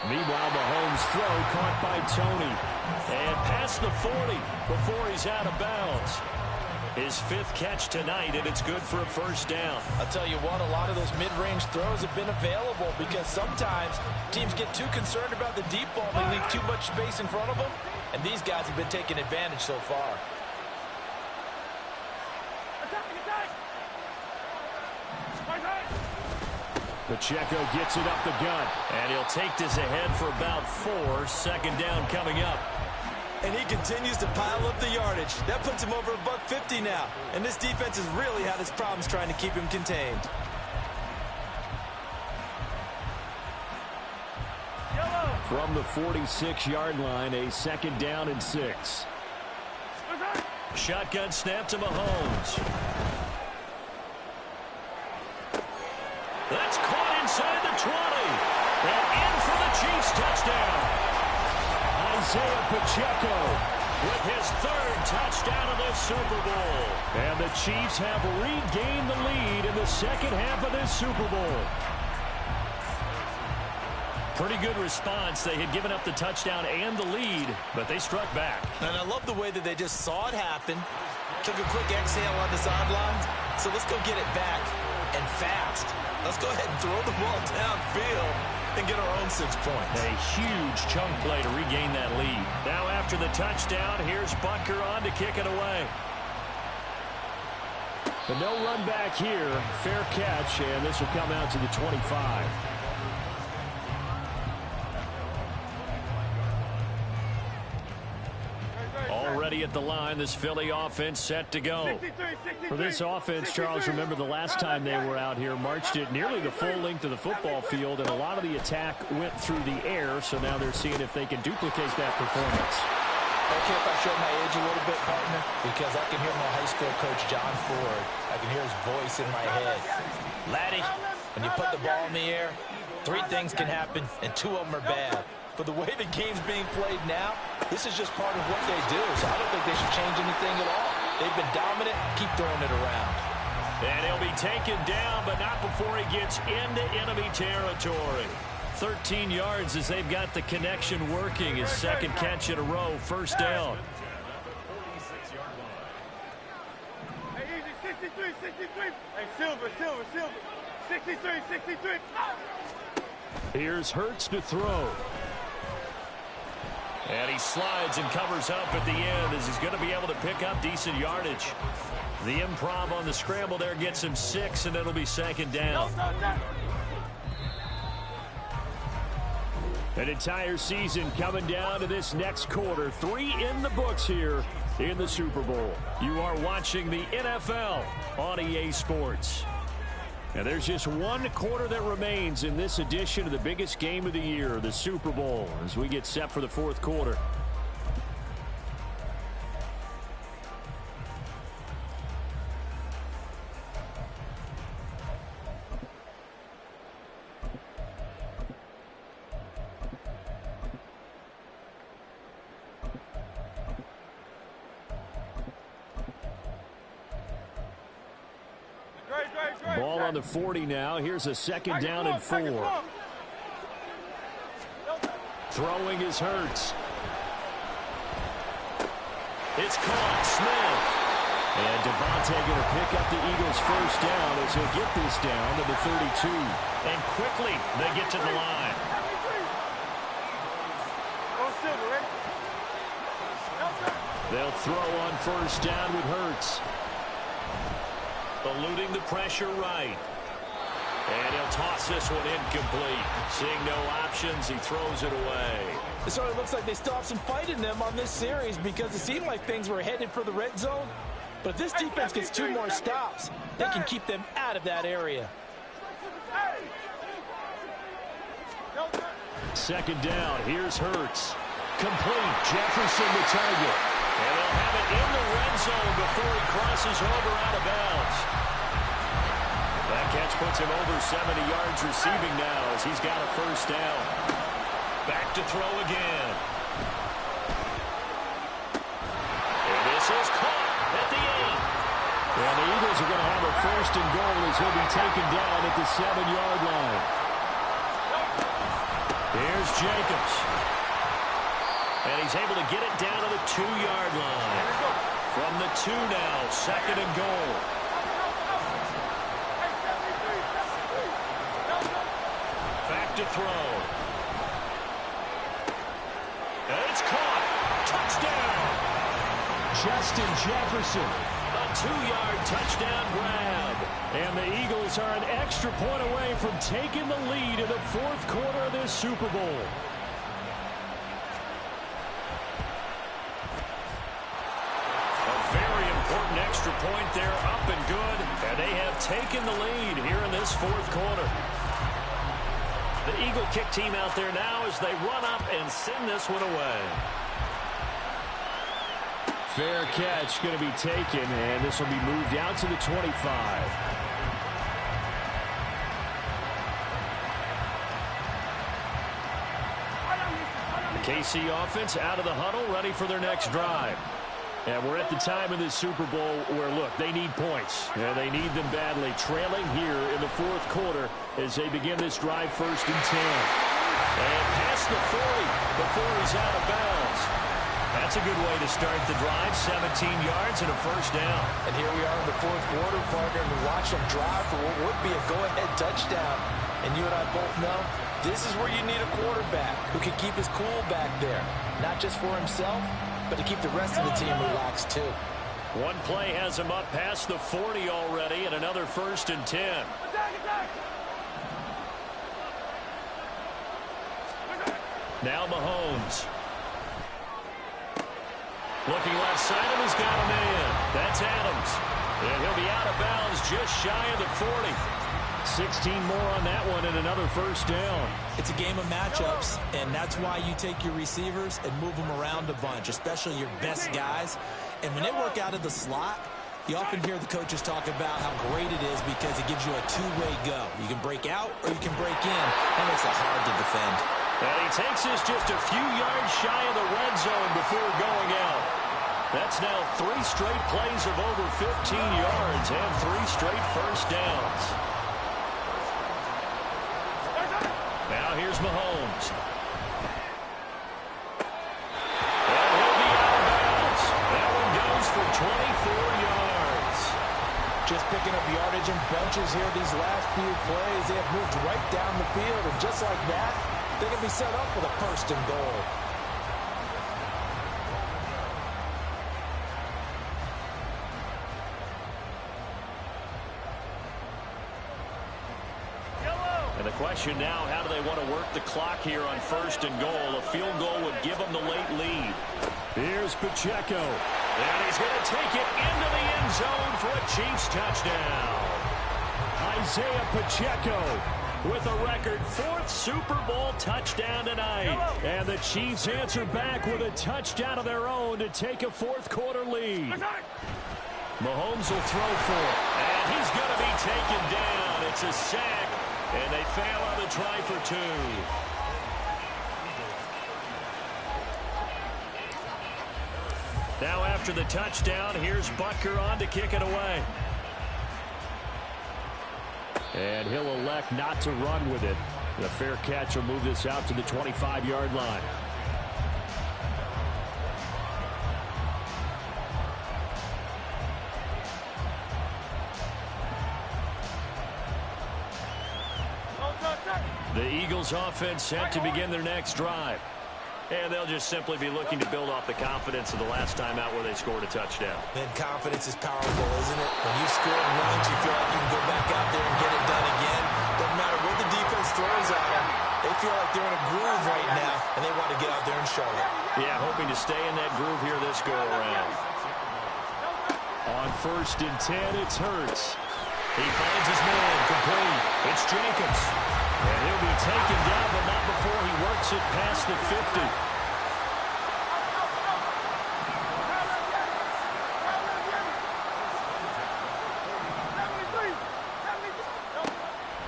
Meanwhile, Mahomes' throw caught by Tony. And past the 40 before he's out of bounds. His 5th catch tonight, and it's good for a first down. I'll tell you what, a lot of those mid-range throws have been available because sometimes teams get too concerned about the deep ball. They leave too much space in front of them, and these guys have been taking advantage so far. Pacheco gets it up the gut, and he'll take this ahead for about 4. Second down coming up. And he continues to pile up the yardage. That puts him over $150 now. And this defense has really had its problems trying to keep him contained. From the 46-yard line, a second down and 6. Shotgun snap to Mahomes. That's caught inside the 20. And in for the Chiefs touchdown. Isaiah Pacheco with his 3rd touchdown of this Super Bowl. And the Chiefs have regained the lead in the second half of this Super Bowl. Pretty good response. They had given up the touchdown and the lead, but they struck back. And I love the way that they just saw it happen. Took a quick exhale on the sidelines. So let's go get it back and fast. Let's go ahead and throw the ball downfield and get our own 6 points. A huge chunk play to regain that lead. Now after the touchdown, here's Butker on to kick it away. But no run back here. Fair catch, and this will come out to the 25. Already at the line, this Philly offense set to go. For this offense, Charles, remember the last time they were out here, marched it nearly the full length of the football field, and a lot of the attack went through the air, so now they're seeing if they can duplicate that performance. Okay, if I show my age a little bit, partner, because I can hear my high school coach, John Ford. I can hear his voice in my head. Laddie, when you put the ball in the air, 3 things can happen, and 2 of them are bad. But the way the game's being played now, this is just part of what they do. So I don't think they should change anything at all. They've been dominant. Keep throwing it around. And he'll be taken down, but not before he gets into enemy territory. 13 yards as they've got the connection working. His 2nd catch in a row, first down. Hey, easy, 63, 63. Hey, Silver. 63. Here's Hurts to throw. And he slides and covers up at the end as he's going to be able to pick up decent yardage. The improv on the scramble there gets him 6, and it'll be 2nd down. An entire season coming down to this next quarter. 3 in the books here in the Super Bowl. You are watching the NFL on EA Sports. And there's just 1 quarter that remains in this edition of the biggest game of the year, the Super Bowl, as we get set for the 4th quarter. Ball on the 40 now. Here's a 2nd down and 4. Throwing is Hurts. It's caught. Smith. And Devontae going to pick up the Eagles' first down as he'll get this down to the 32. And quickly they get to the line. They'll throw on first down with Hurts. Eluding the pressure right. And he'll toss this one incomplete. Seeing no options, he throws it away. It sort of looks like they still have some fight in them on this series because it seemed like things were headed for the red zone. But if this defense gets 2 more stops, they can keep them out of that area. Second down, here's Hurts. Complete, Jefferson the target. And they'll have it in the red zone before he crosses over out of bounds. That catch puts him over 70 yards receiving now as he's got a first down. Back to throw again. And this is caught at the 8. And the Eagles are going to have a first and goal as he'll be taken down at the 7-yard line. Here's Jacobs. And he's able to get it down to the 2-yard line. From the 2 now, second and goal. Back to throw. And it's caught. Touchdown. Justin Jefferson. A 2-yard touchdown grab. And the Eagles are an extra point away from taking the lead in the 4th quarter of this Super Bowl. Important extra point there, up and good. And they have taken the lead here in this 4th quarter. The Eagle kick team out there now as they run up and send this one away. Fair catch going to be taken, and this will be moved out to the 25. KC offense out of the huddle, ready for their next drive. And we're at the time of this Super Bowl where, look, they need points. And they need them badly. Trailing here in the 4th quarter as they begin this drive, 1st and 10. And past the 40 before he's out of bounds. That's a good way to start the drive. 17 yards and a first down. And here we are in the 4th quarter, partner, and watch them drive for what would be a go-ahead touchdown. And you and I both know this is where you need a quarterback who can keep his cool back there. Not just for himself, but to keep the rest of the team relaxed, too. One play has him up past the 40 already, and another 1st and 10. Now Mahomes. Looking left side, and he's got a man. That's Adams. And he'll be out of bounds just shy of the 40. 16 more on that one and another first down. It's a game of matchups, and that's why you take your receivers and move them around a bunch, especially your best guys. And when they work out of the slot, you often hear the coaches talk about how great it is because it gives you a two-way go. You can break out or you can break in. That makes it hard to defend. And he takes this just a few yards shy of the red zone before going out. That's now 3 straight plays of over 15 yards and 3 straight first downs. Now here's Mahomes. And he'll be out of bounds. That one goes for 24 yards. Just picking up yardage in bunches here these last few plays. They have moved right down the field, and just like that, they can be set up with a first and goal. And the question now, how do they want to work the clock here on first and goal? A field goal would give them the late lead. Here's Pacheco. And he's going to take it into the end zone for a Chiefs touchdown. Isaiah Pacheco with a record 4th Super Bowl touchdown tonight. And the Chiefs answer back with a touchdown of their own to take a 4th quarter lead. Mahomes will throw for it. And he's going to be taken down. It's a sack. And they fail on the try for 2. Now after the touchdown, here's Butker on to kick it away. And he'll elect not to run with it. The fair catch will move this out to the 25-yard line. The Eagles offense set to begin their next drive. And they'll just simply be looking to build off the confidence of the last time out where they scored a touchdown. And confidence is powerful, isn't it? When you score runs, you feel like you can go back out there and get it done again. Doesn't matter what the defense throws at them. They feel like they're in a groove right now, and they want to get out there and show it. Yeah, hoping to stay in that groove here this go-around. On 1st and 10, it's Hurts. He finds his man, complete. It's Jacobs. And he'll be taken down, but not before he works it past the 50.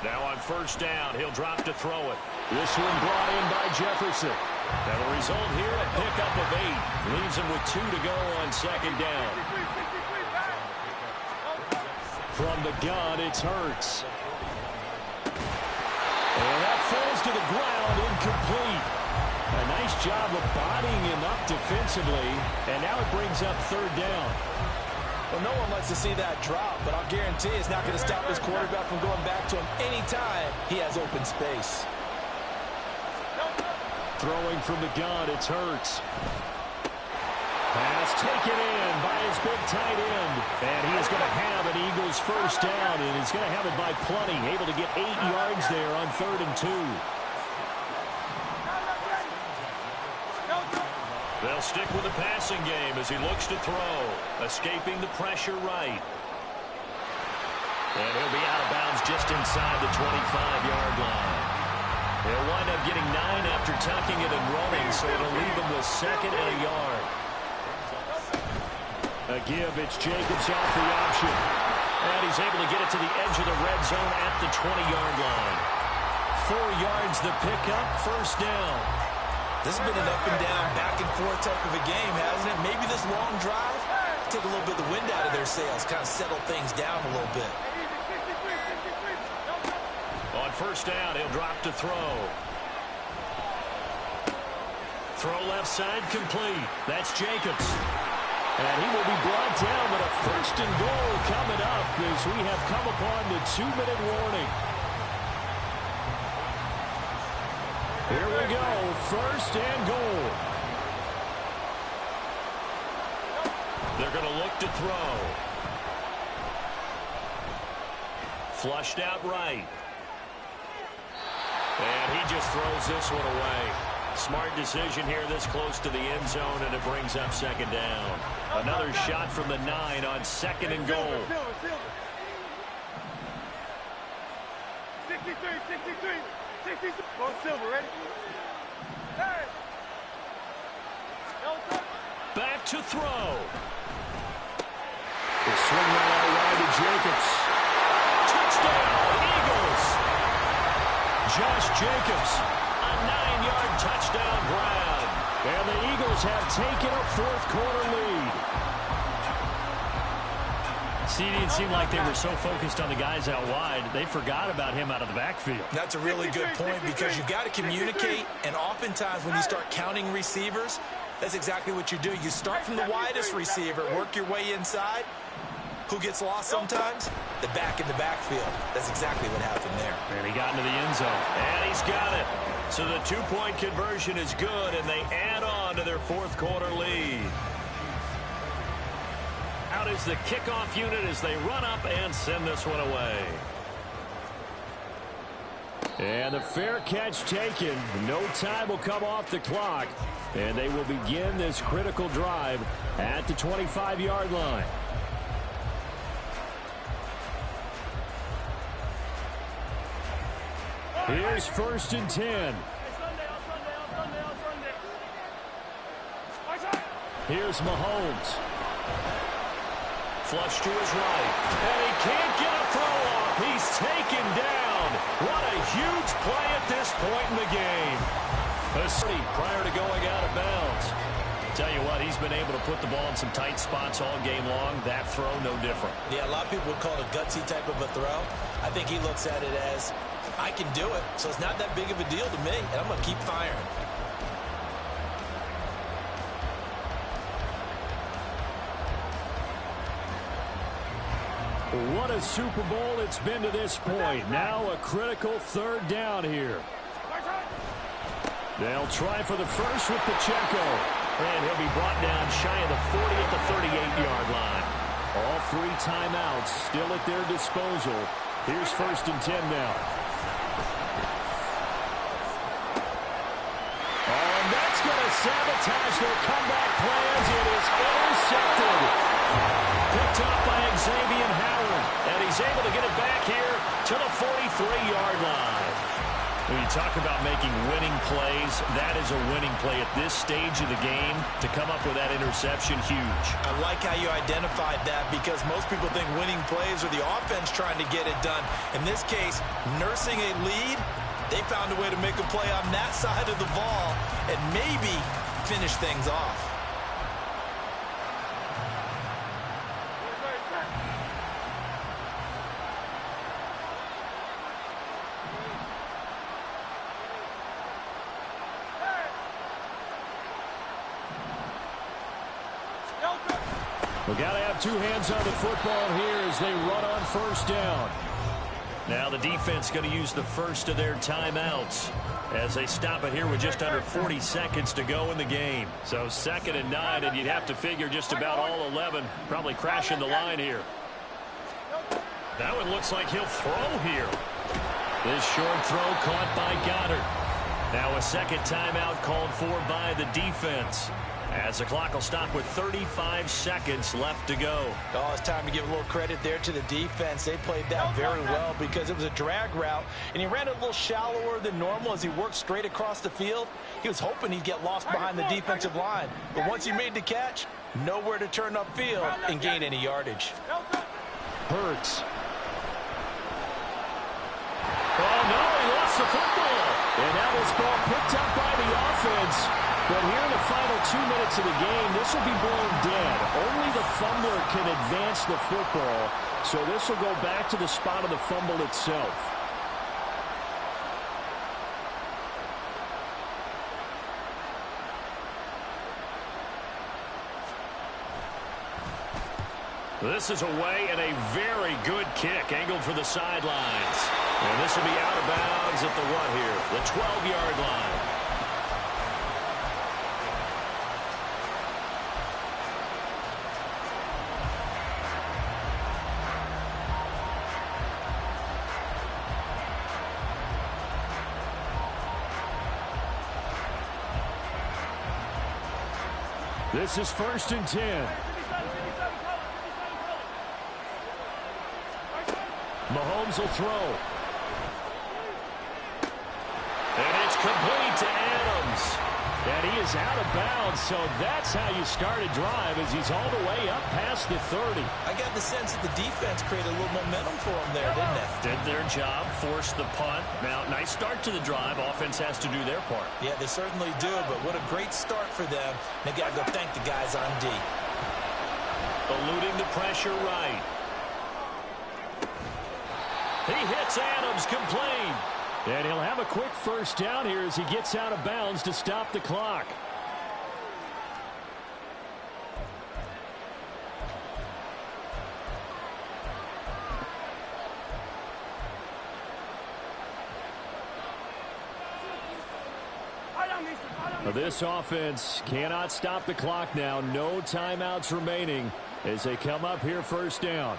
Now on 1st down, he'll drop to throw it. This one brought in by Jefferson. Now the result here, a pickup of 8. Leaves him with 2 to go on 2nd down. From the gun, it's Hurts. And that falls to the ground, incomplete. A nice job of bodying him up defensively, and now it brings up 3rd down. Well, no one likes to see that drop, but I'll guarantee it's not going to stop his quarterback from going back to him anytime he has open space. Throwing from the gun, it's Hurts. Pass taken in by his big tight end. And he is going to have an Eagles 1st down, and he's going to have it by plenty. Able to get 8 yards there on 3rd and 2. They'll stick with the passing game as he looks to throw. Escaping the pressure right. And he'll be out of bounds just inside the 25-yard line. He'll wind up getting 9 after tucking it and running, so it'll leave him with 2nd and a yard. A give, it's Jacobs off the option. And he's able to get it to the edge of the red zone at the 20-yard line. 4 yards the pickup, 1st down. This has been an up-and-down, back-and-forth type of a game, hasn't it? Maybe this long drive take a little bit of the wind out of their sails, kind of settle things down a little bit. On 1st down, he'll drop to throw. Throw left side, complete. That's Jacobs. And he will be brought down, but a 1st and goal coming up as we have come upon the 2-minute warning. Here we go, 1st and goal. They're going to look to throw. Flushed out right. And he just throws this one away. Smart decision here this close to the end zone, and it brings up 2nd down. Another shot from the 9 on 2nd and goal. 63. Go Silver, ready? Hey. Back to throw. The swing right out wide to Jacobs. Touchdown, Eagles. Josh Jacobs, a 9-yard touchdown grab. And the Eagles have taken a 4th quarter lead. See, it didn't seem like they were so focused on the guys out wide, they forgot about him out of the backfield. That's a really good point because you've got to communicate, and oftentimes when you start counting receivers, that's exactly what you do. You start from the widest receiver, work your way inside. Who gets lost sometimes? The back in the backfield. That's exactly what happened there. And he got into the end zone. And he's got it. So the 2-point conversion is good, and they add on to their 4th quarter lead. Out is the kickoff unit as they run up and send this one away. And the fair catch taken. No time will come off the clock. And they will begin this critical drive at the 25-yard line. Here's 1st and 10. Here's Mahomes. Flush to his right. And he can't get a throw off. He's taken down. What a huge play at this point in the game. Prior to going out of bounds. Tell you what, he's been able to put the ball in some tight spots all game long. That throw, no different. Yeah, a lot of people would call it a gutsy type of a throw. I think he looks at it as, I can do it, so it's not that big of a deal to me, and I'm going to keep firing. What a Super Bowl it's been to this point. Now a critical third down here. They'll try for the first with Pacheco. And he'll be brought down shy of the 40 at the 38-yard line. All 3 timeouts still at their disposal. Here's 1st and 10 now. Oh, and that's going to sabotage their comeback plans. It is intercepted. Picked up by Xavier Howard. And he's able to get it back here to the 43-yard line. When you talk about making winning plays, that is a winning play at this stage of the game. To come up with that interception, huge. I like how you identified that because most people think winning plays are the offense trying to get it done. In this case, nursing a lead, they found a way to make a play on that side of the ball and maybe finish things off. We've got to have 2 hands on the football here as they run on 1st down. Now the defense going to use the first of their timeouts as they stop it here with just under 40 seconds to go in the game. So 2nd and 9, and you'd have to figure just about all 11 probably crashing the line here. That one looks like he'll throw here. This short throw caught by Goddard. Now a 2nd timeout called for by the defense, as the clock will stop with 35 seconds left to go. Oh, it's time to give a little credit there to the defense. They played that very well because it was a drag route, and he ran a little shallower than normal as he worked straight across the field. He was hoping he'd get lost behind the defensive line, but once he made the catch, nowhere to turn upfield and gain any yardage. Hurts. Oh, no, he lost the football. And now this ball picked up by the offense. But here in the final 2 minutes of the game, this will be blown dead. Only the fumbler can advance the football, so this will go back to the spot of the fumble itself. This is away and a very good kick, angled for the sidelines. And this will be out of bounds at the what here? The 12-yard line. This is 1st and 10. Mahomes will throw. And it's complete to Adams. And he is out of bounds, so that's how you start a drive as he's all the way up past the 30. I got the sense that the defense created a little momentum for him there, didn't it? Did their job, forced the punt. Now, nice start to the drive. Offense has to do their part. Yeah, they certainly do, but what a great start for them. They got to go thank the guys on D. Eluding the pressure right. He hits Adams, complete. And he'll have a quick 1st down here as he gets out of bounds to stop the clock. This offense cannot stop the clock now. No timeouts remaining as they come up here 1st down.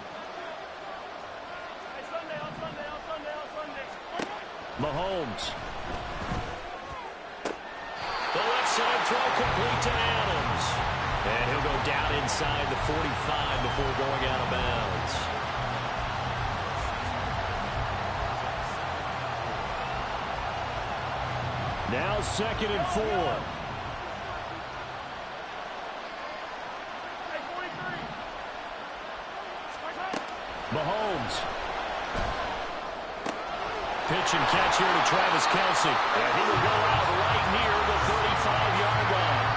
Mahomes. The left side throw complete to Adams. And he'll go down inside the 45 before going out of bounds. Now 2nd and 4. Mahomes. Pitch and catch here to Travis Kelce. And he will go out right near the 35-yard line.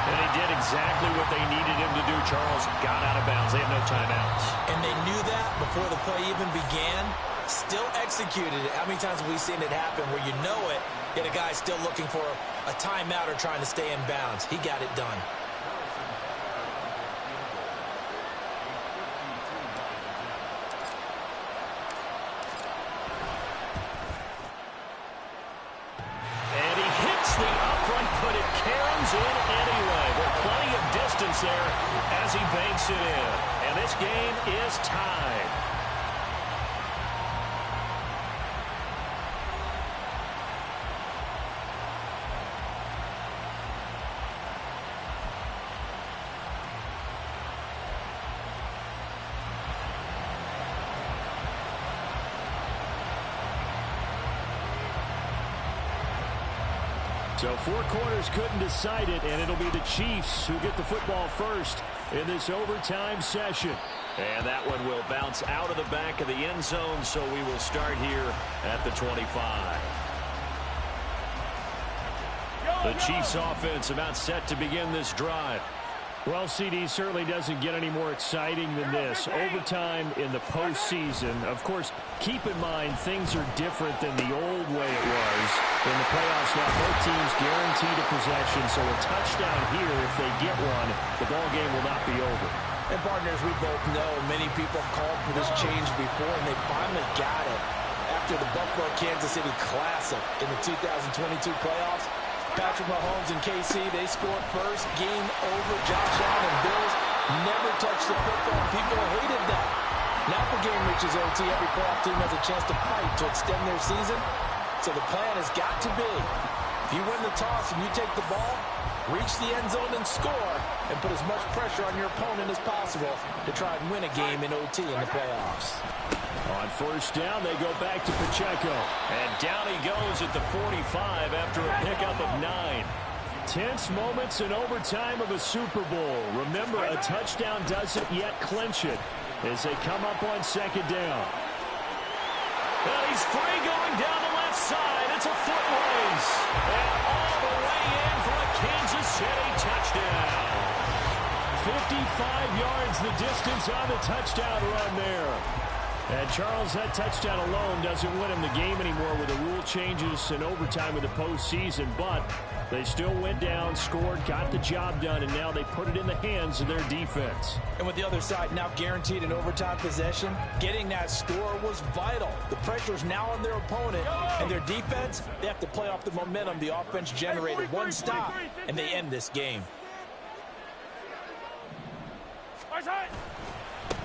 And he did exactly what they needed him to do, Charles. Got out of bounds. They have no timeouts. And they knew that before the play even began. Still executed it. How many times have we seen it happen where you know it, yet a guy still looking for a timeout or trying to stay in bounds? He got it done. as he banks it in. And this game is tied. So 4 quarters couldn't decide it, and it'll be the Chiefs who get the football first in this overtime session. And that one will bounce out of the back of the end zone, so we will start here at the 25. The Chiefs offense about set to begin this drive. Well, CD, certainly doesn't get any more exciting than this. Overtime in the postseason. Of course, keep in mind things are different than the old way it was. In the playoffs now, both teams guaranteed a possession, so a touchdown here, if they get one, the ball game will not be over. And partners, we both know many people called for this change before, and they finally got it. After the Buffalo-Kansas City Classic in the 2022 playoffs, Patrick Mahomes and KC, they scored first, game over. Josh Allen and Bills never touched the football. People hated that. Now the game reaches OT. Every playoff team has a chance to fight to extend their season. So the plan has got to be, if you win the toss and you take the ball, reach the end zone and score, and put as much pressure on your opponent as possible to try and win a game in OT in the playoffs. On first down, they go back to Pacheco. And down he goes at the 45 after a pickup of 9. Tense moments in overtime of a Super Bowl. Remember, a touchdown doesn't yet clinch it as they come up on second down. Well, he's free going down the left side. It's a foot race. And all the way in for a Kansas City touchdown. 55 yards the distance on the touchdown run there. And Charles, that touchdown alone doesn't win him the game anymore with the rule changes in overtime in the postseason, but they still went down, scored, got the job done, and now they put it in the hands of their defense. And with the other side now guaranteed an overtime possession, getting that score was vital. The pressure is now on their opponent, and their defense, they have to play off the momentum the offense generated. One stop, and they end this game.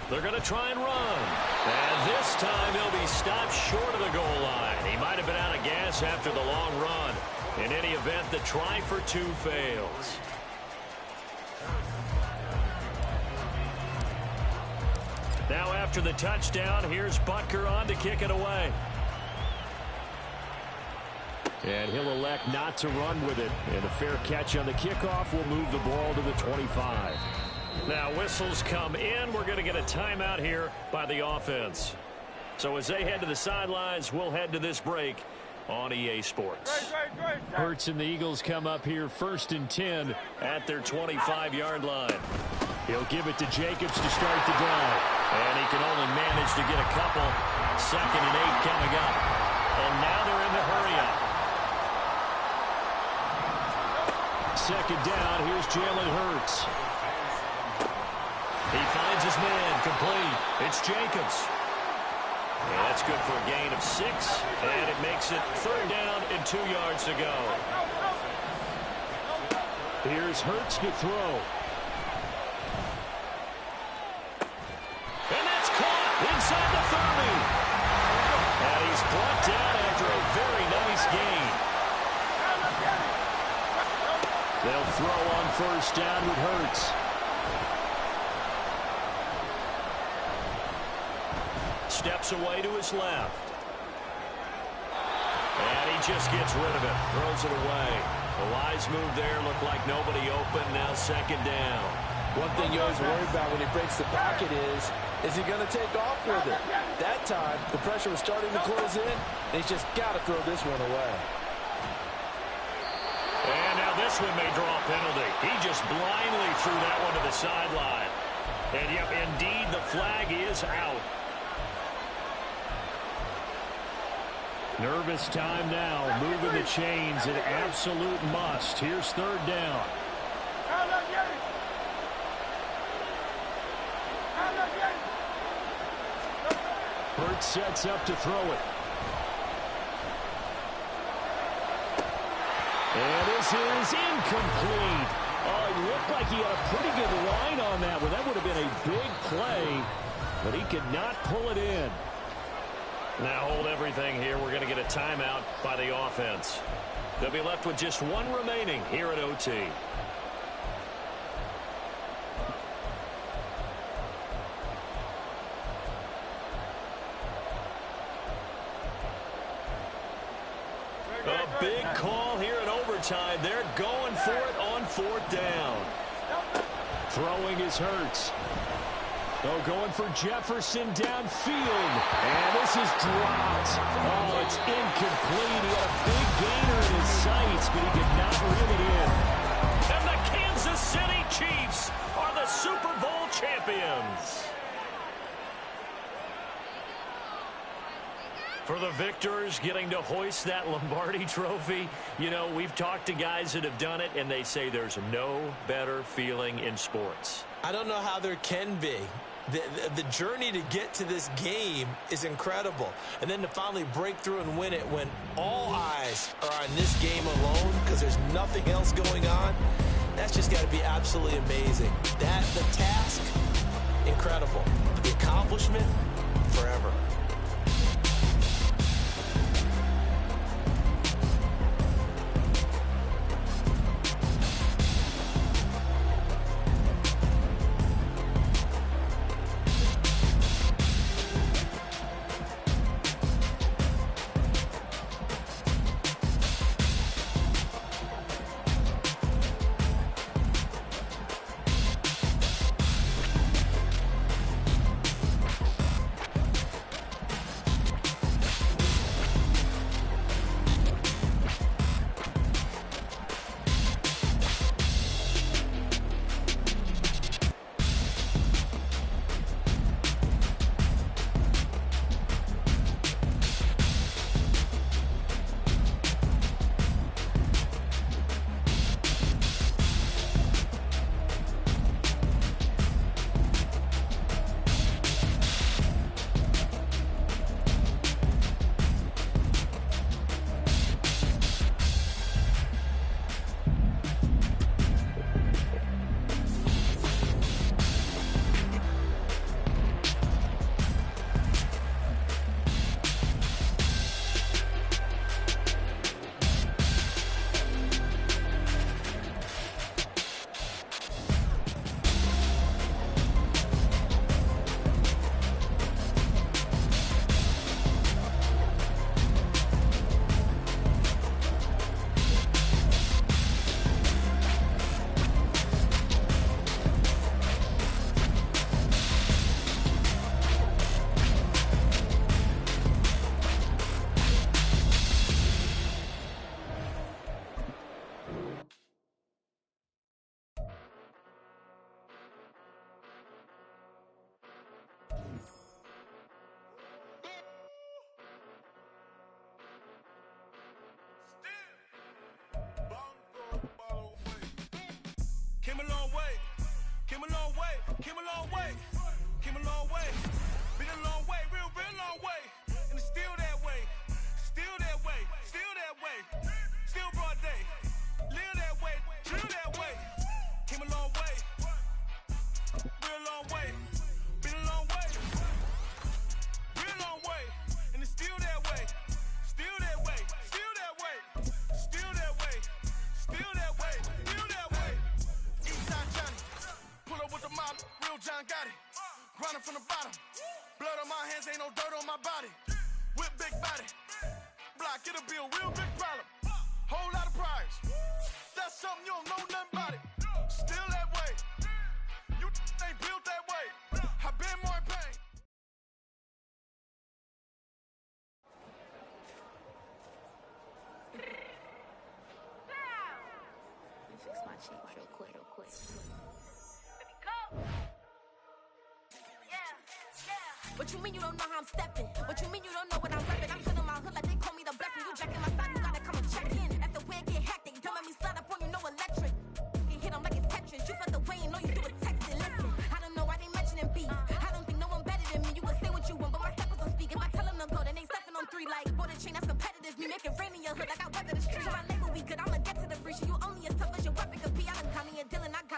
They're going to try and run. And this time he'll be stopped short of the goal line. He might have been out of gas after the long run. In any event, the try for 2 fails. Now after the touchdown, here's Butker on to kick it away. And he'll elect not to run with it. And a fair catch on the kickoff will move the ball to the 25. Now whistles come in. We're going to get a timeout here by the offense. So as they head to the sidelines, we'll head to this break on EA Sports. Hurts and the Eagles come up here 1st and 10 at their 25-yard line. He'll give it to Jacobs to start the drive. And he can only manage to get a couple. 2nd and 8 coming up. And now they're in the hurry up. 2nd down. Here's Jalen Hurts. He finds his man, complete. It's Jacobs. And that's good for a gain of 6, and it makes it 3rd down and 2 yards to go. Here's Hurts to throw. And that's caught inside the 30. And he's brought down after a very nice gain. They'll throw on 1st down with Hurts. Steps away to his left. And he just gets rid of it. Throws it away. The wise move there. Looked like nobody open. Now 2nd down. One thing you always worry about when he breaks the pocket is he going to take off with it? That time, the pressure was starting to close in. And he's just got to throw this one away. And now this one may draw a penalty. He just blindly threw that one to the sideline. And yep, indeed, the flag is out. Nervous time now, moving the chains, an absolute must. Here's 3rd down. Hurts sets up to throw it. And this is incomplete. Oh, it looked like he had a pretty good line on that one. That would have been a big play, but he could not pull it in. Now hold everything here. We're going to get a timeout by the offense. They'll be left with just one remaining here at OT. A big call here in overtime. They're going for it on 4th down. Throwing is Hurts. Oh, going for Jefferson downfield. And this is dropped. Oh, it's incomplete. He had a big gainer in his sights, but he could not reel it in. And the Kansas City Chiefs are the Super Bowl champions. For the victors getting to hoist that Lombardi trophy, you know, we've talked to guys that have done it, and they say there's no better feeling in sports. I don't know how there can be. The journey to get to this game is incredible. And then to finally break through and win it when all eyes are on this game alone because there's nothing else going on, that's just got to be absolutely amazing. The task, incredible. The accomplishment, forever. Came a long way, came a long way, came a long way, came a long way. Been a long way, real long way. And it's still that way, still that way, still that way. Still broad day, live that way, drill that way. Came a long way, real long way. Been a long way, real long way. And it's still that way, still that way, still that way, still that way, still that way, still that way. Eastside Johnny, pull up with the mob, real John got it. Grinding from the bottom, blood on my hands, ain't no dirt on my body. Whip big body, block, it'll be a real big problem. Whole lot of priors, that's something you don't know nothing about it. Still that way, you ain't built that way. I've been more in pain. Fix my cheeks real quick. What you mean you don't know how I'm stepping? What you mean you don't know what I'm repping? I'm feeling my hood like they call me the blessing. You jacking my side, you gotta come and check in. After when get hectic, don't make me slide up on you, no electric. You hit them like it's Tetris. You felt the way, you know you do it texting. Listen, I don't know why they mentioning beef. I don't think no one better than me. You can say what you want, but my steppers don't speak. If I tell them to go, then they stepping on 3 like border chain. That's competitive. Me make it rain in your hood like I weather the street. So my label we good. I'ma get to the breach. You only as tough as your weapon could be. I done Connie and Dylan. I got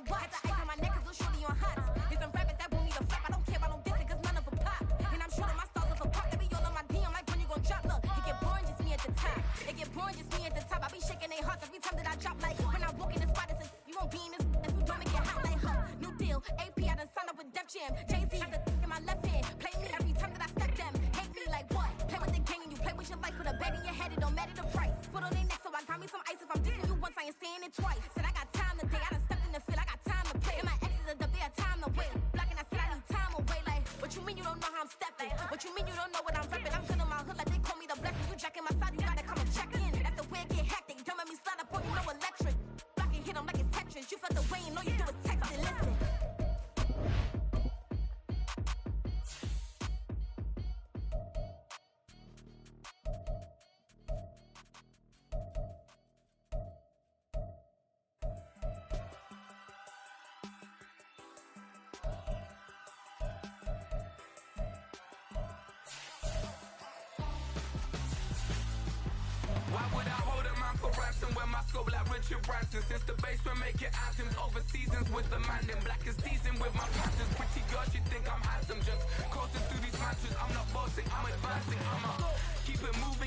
a watch. The ice on my neck is a shorty on hot. It's some rappers that want me to flop. I don't care about no dissing, cause none of them pop. And I'm shooting my stars off a pop. They be all on my DM like when you gon' drop. Look, it get boring, just me at the top. It get boring, just me at the top. I be shaking their hearts every time that I drop. Like when I walk in the spot, it's you won't be in this if you don't make it hot like huh. New deal, AP, I done signed up with Def Jam. Jay-Z got the in my left hand. Play me every time that I step them. Hate me like what? Play with the gang and you play with your life. With a bag in your head, it don't matter the price. Put on their neck, so I got me some ice. If I'm dissing you once, I ain't saying it twice. Said I got time today, I done stepped in the field, I got time to play. And my exes are up there, time to wait. Blocking, I said I need time away. Like, what you mean you don't know how I'm stepping? What you mean you don't know what I'm repping? I'm good in my hood like they call me the blessing. You jacking my side, you gotta come and check in. That's the way it get hectic. Don't make me slide up on you, no electric. Blocking, hit 'em like it's Tetris. You felt the way, and all you do is text and listen. Why would I hold a man for ransom when my scope like Richard Branson? Since the basement making anthems over seasons with the man in black is seasoned with my patterns. Pretty girl, she think I'm handsome. Just coasting through these matches. I'm not bossing, I'm advancing. I'ma keep it moving.